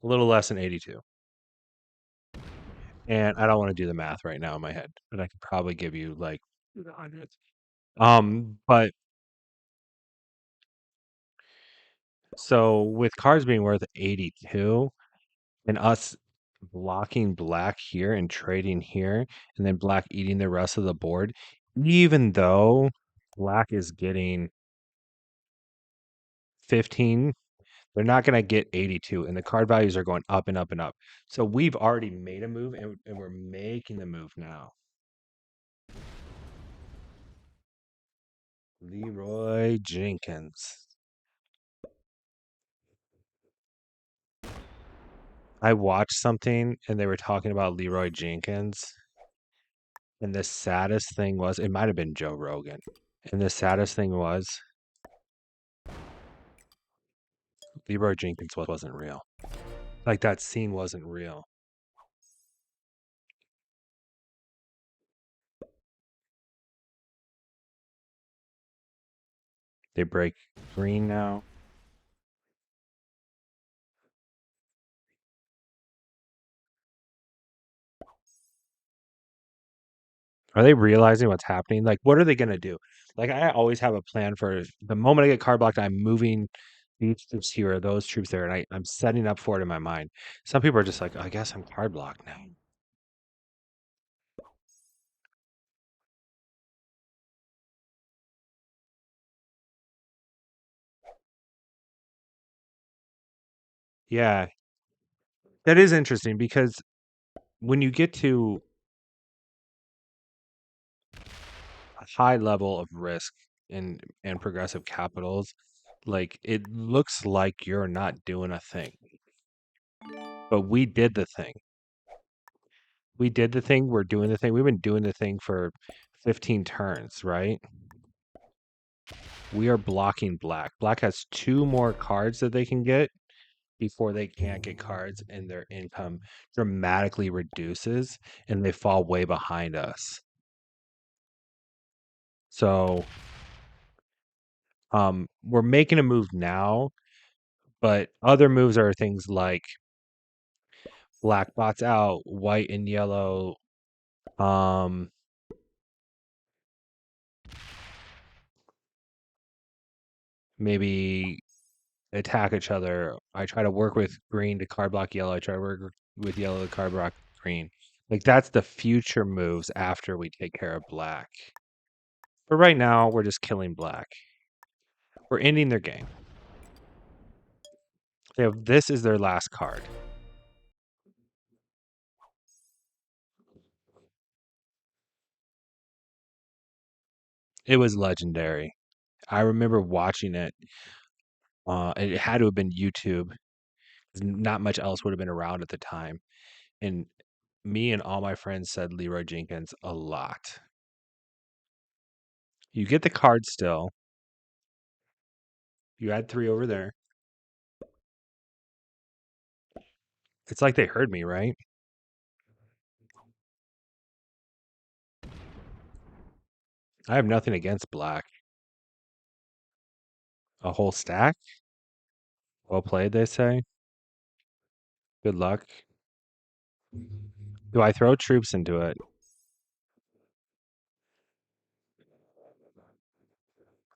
A little less than 82. And I don't want to do the math right now in my head, but I could probably give you like the hundreds. But so with cards being worth 82 and us blocking black here and trading here, and then black eating the rest of the board, even though black is getting 15, they're not going to get 82, and the card values are going up and up and up. So we've already made a move, and we're making the move now. Leroy Jenkins. I watched something and they were talking about Leroy Jenkins. And the saddest thing was, it might have been Joe Rogan. And the saddest thing was, Leroy Jenkins wasn't real. Like that scene wasn't real. They break green now. Are they realizing what's happening? Like, what are they going to do? Like, I always have a plan for the moment I get card blocked, I'm moving these troops here, those troops there, and I'm setting up for it in my mind. Some people are just like, I guess I'm card blocked now. Yeah, that is interesting because when you get to a high level of risk in progressive capitals, like it looks like you're not doing a thing. But we did the thing. We did the thing. We're doing the thing. We've been doing the thing for 15 turns, right? We are blocking black. Black has 2 more cards that they can get before they can't get cards, and their income dramatically reduces, and they fall way behind us. So, we're making a move now, but other moves are things like black bots out, white and yellow, um, maybe attack each other. I try to work with green to card block yellow. I try to work with yellow to card block green. Like that's the future moves after we take care of black. But right now, we're just killing black. We're ending their game. This is their last card. It was legendary. I remember watching it. It had to have been YouTube. Not much else would have been around at the time. And me and all my friends said Leroy Jenkins a lot. You get the card still. You add 3 over there. It's like they heard me, right? I have nothing against black. A whole stack? Well played, they say. Good luck. Do I throw troops into it?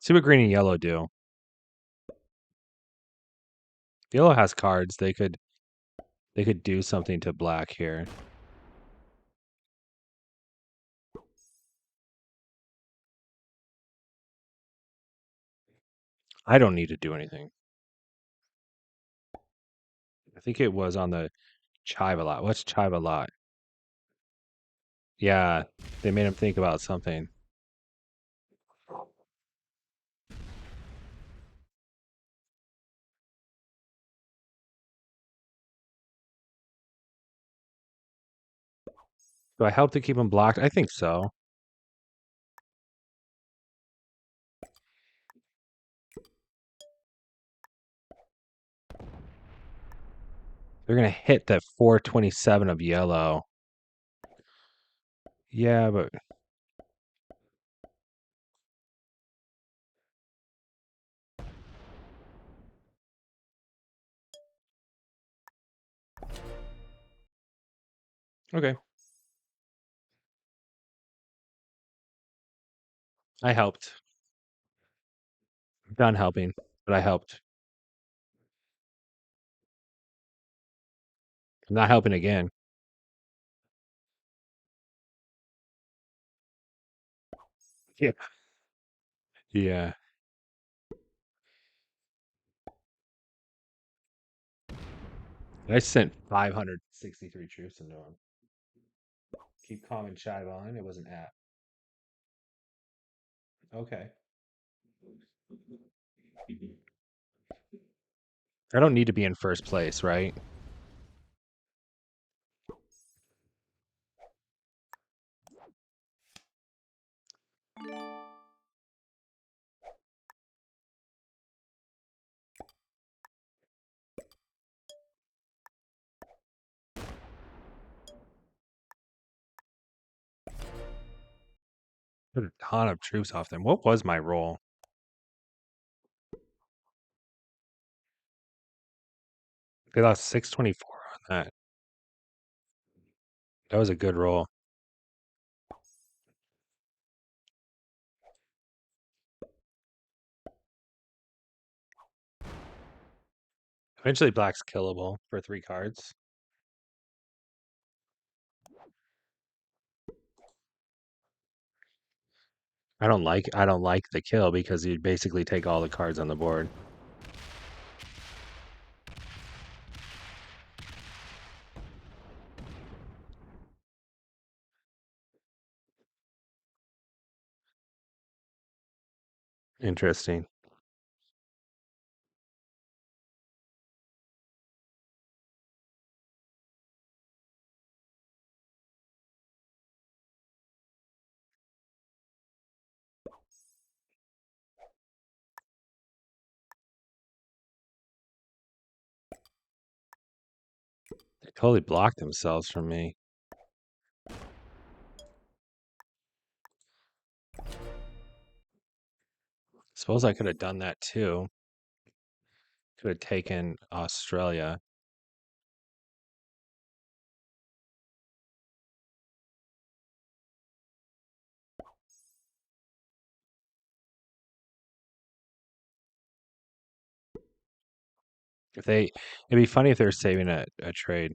See what green and yellow do. Yellow has cards. They could do something to black here. I don't need to do anything. I think it was on the chive a lot. What's chive a lot? Yeah, they made him think about something. Do I help to keep him blocked? I think so. They're gonna hit that 427 of yellow. Yeah, but okay. I helped. I'm done helping, but I helped. I'm not helping again. Yeah. Yeah. I sent 563 troops into him. Keep calm and chive on. It was an app. Okay. I don't need to be in first place, right? Put a ton of troops off them. What was my roll? They lost 624 on that. That was a good roll. Eventually, black's killable for 3 cards. I don't like the kill because you'd basically take all the cards on the board. Interesting. Totally blocked themselves from me. Suppose I could have done that too. Could have taken Australia. It'd be funny if they were saving a trade.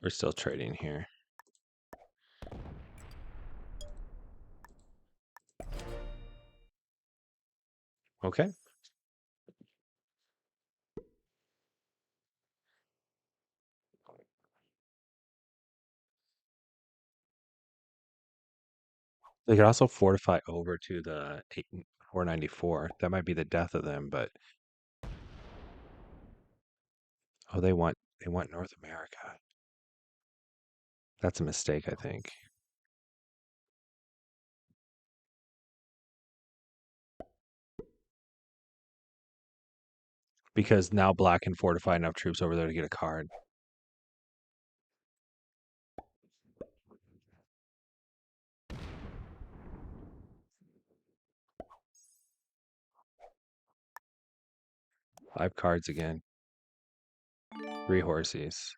We're still trading here. Okay. They could also fortify over to the 494. That might be the death of them, but oh, they want North America. That's a mistake, I think. Because now black can fortify enough troops over there to get a card. Five cards again. 3 horses.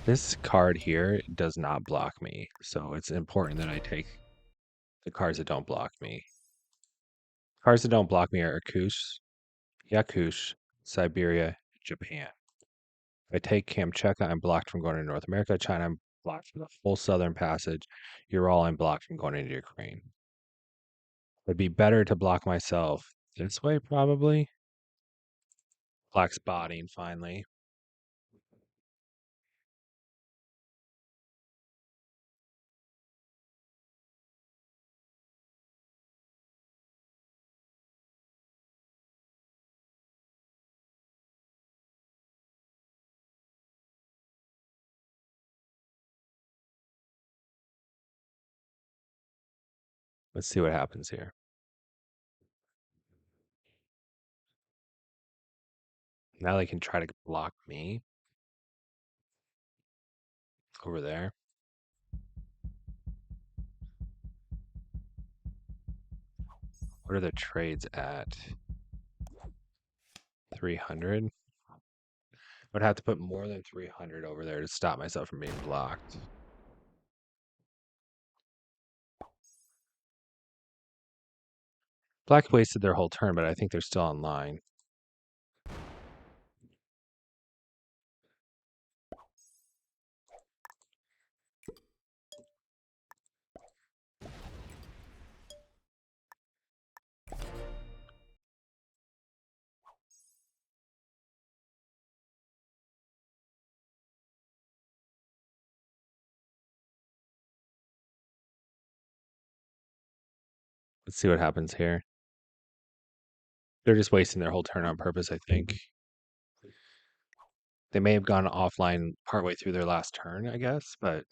This card here does not block me, so it's important that I take the cards that don't block me. Cards that don't block me are Akush, Yakush, Siberia, Japan. If I take Kamchatka, I'm blocked from going to North America. China, I'm blocked from the full southern passage. Ural, I'm blocked from going into Ukraine. It'd be better to block myself this way, probably. Black spotting, finally. Let's see what happens here. Now they can try to block me over there. What are the trades at? 300? I would have to put more than 300 over there to stop myself from being blocked. Black wasted their whole turn, but I think they're still online. Let's see what happens here. They're just wasting their whole turn on purpose, I think. They may have gone offline partway through their last turn, I guess, but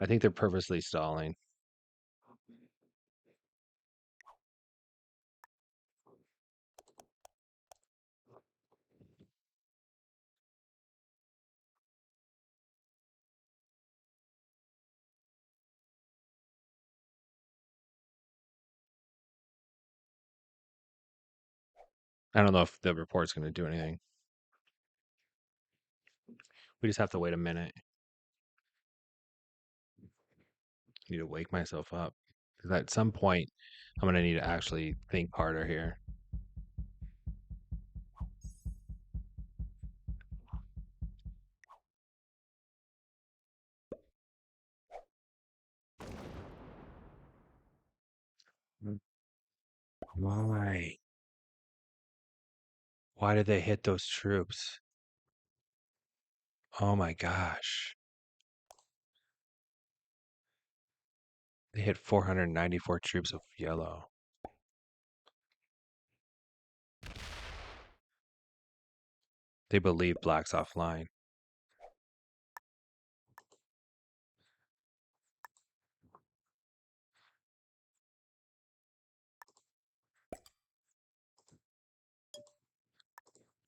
I think they're purposely stalling. I don't know if the report's going to do anything. We just have to wait a minute. I need to wake myself up. Because at some point, I'm going to need to actually think harder here. Why? Why did they hit those troops? Oh my gosh. They hit 494 troops of yellow. They believe black's offline.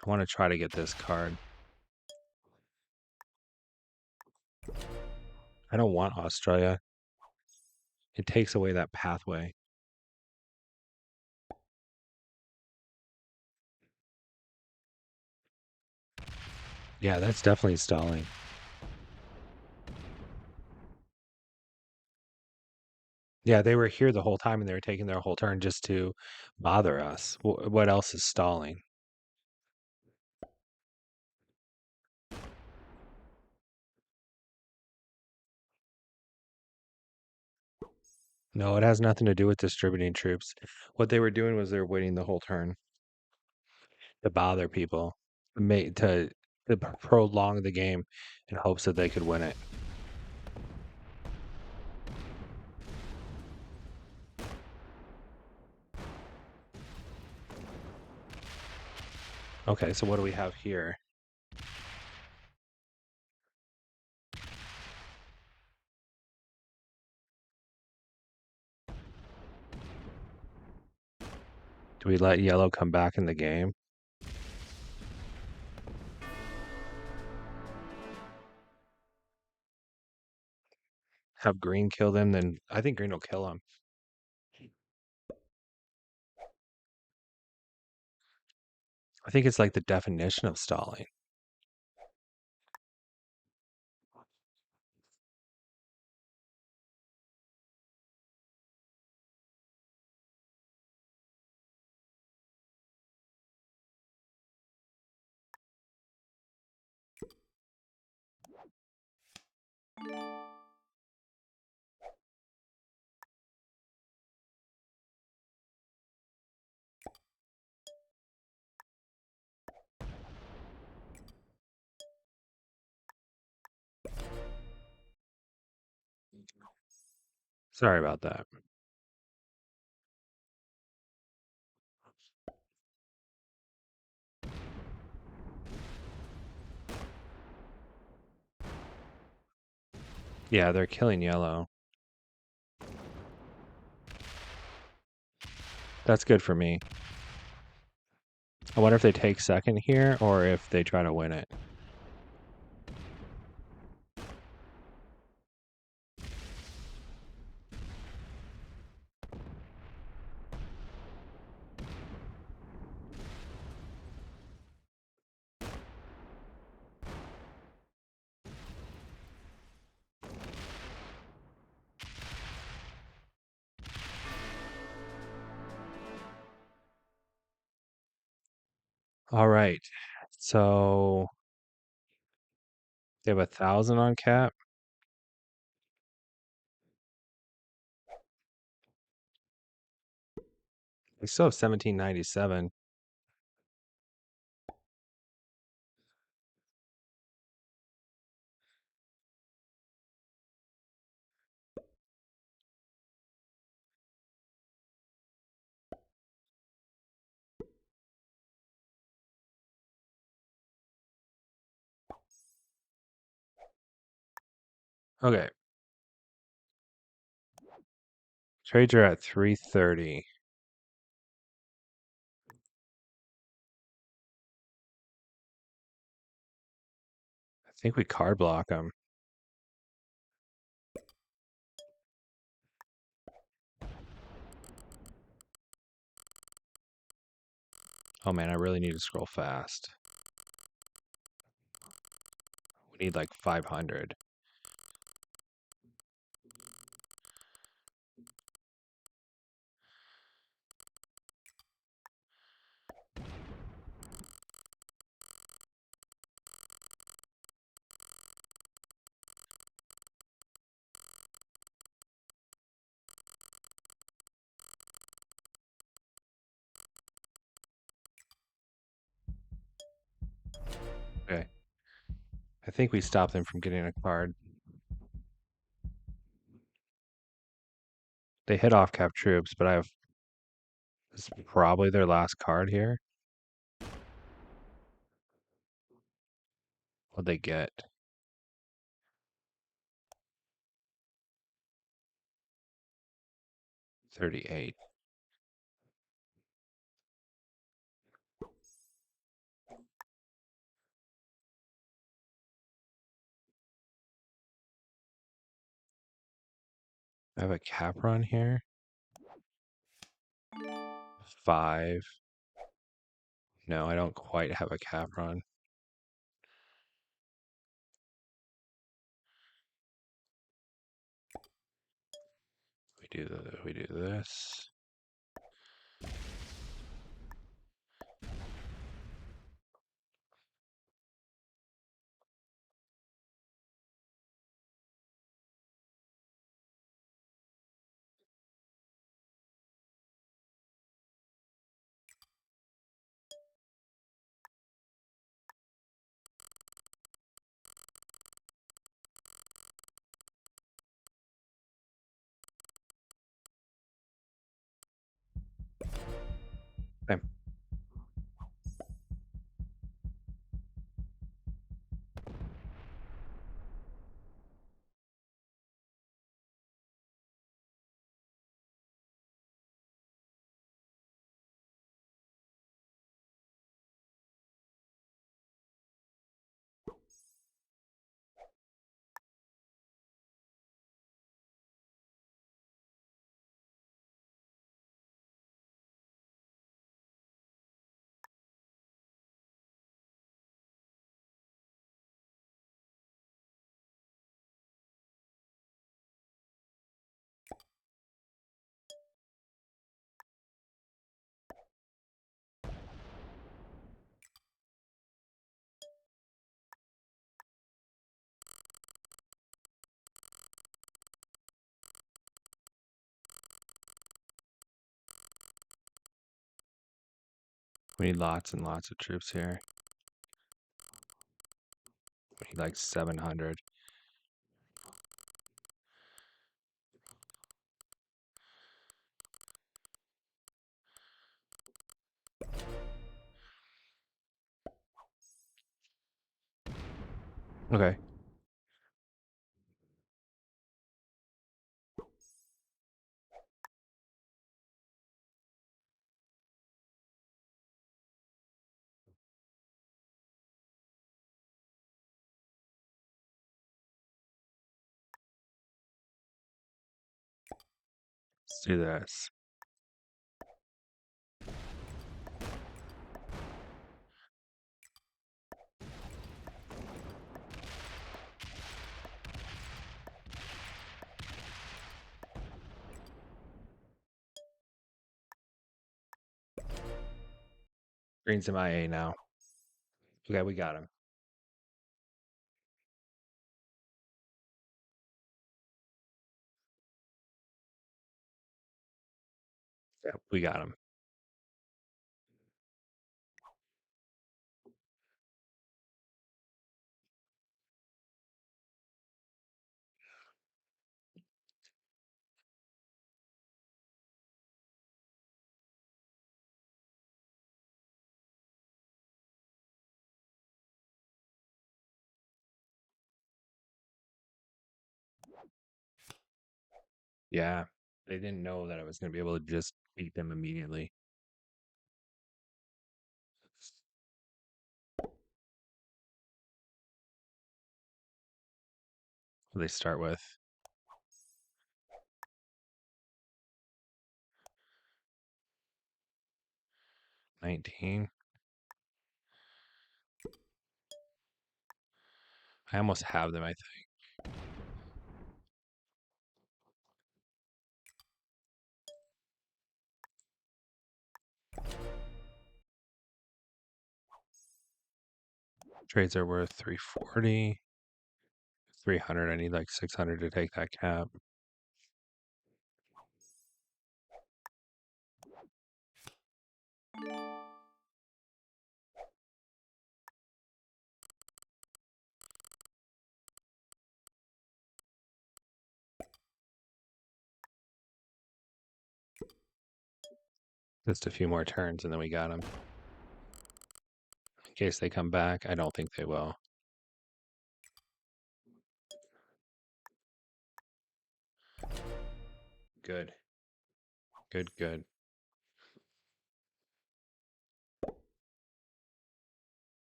I want to try to get this card. I don't want Australia. It takes away that pathway. Yeah, that's definitely stalling. Yeah, they were here the whole time and they were taking their whole turn just to bother us. What else is stalling? No, it has nothing to do with distributing troops. What they were doing was they were waiting the whole turn to bother people, to prolong the game in hopes that they could win it. Okay, so what do we have here? Do we let yellow come back in the game? Have green kill them? Then I think green will kill them. I think it's like the definition of stalling. Sorry about that. Yeah, they're killing yellow. That's good for me. I wonder if they take second here or if they try to win it. All right. So they have 1,000 on cap. They still have 1797. Okay. Trades are at 330. I think we card block them. Oh man, I really need to scroll fast. We need like 500. Okay. I think we stopped them from getting a card. They hit off cap troops, but I have this is probably their last card here. What'd they get? 38. I have a cap run here. 5. No, I don't quite have a cap run. We do this. Okay. We need lots and lots of troops here. We need like 700. Okay. Let's do this. Green's MIA now. Okay, we got him. Yeah, we got him. Yeah. They didn't know that I was going to be able to just beat them immediately. What do they start with? 19. I almost have them, I think. Trades are worth 340. 300. I need like 600 to take that cap. Just a few more turns and then we got them. In case they come back, I don't think they will. Good. Good, good.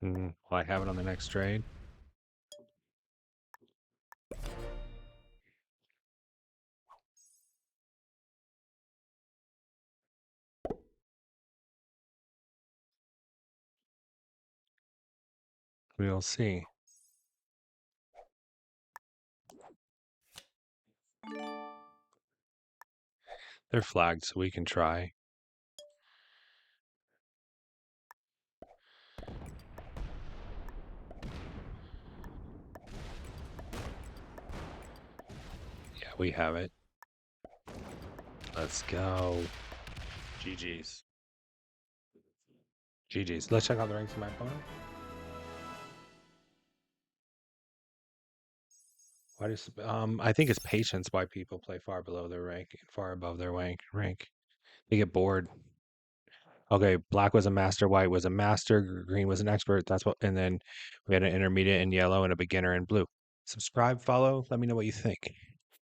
Will I have it on the next trade? We'll see. They're flagged, so we can try. Yeah, we have it. Let's go. GG's. GG's. Let's check out the ranks of my opponent. Why does I think it's patience why people play far below their rank and far above their rank. They get bored. Okay, black was a master, white was a master, green was an expert. That's what, and then we had an intermediate in yellow and a beginner in blue. Subscribe, follow. Let me know what you think.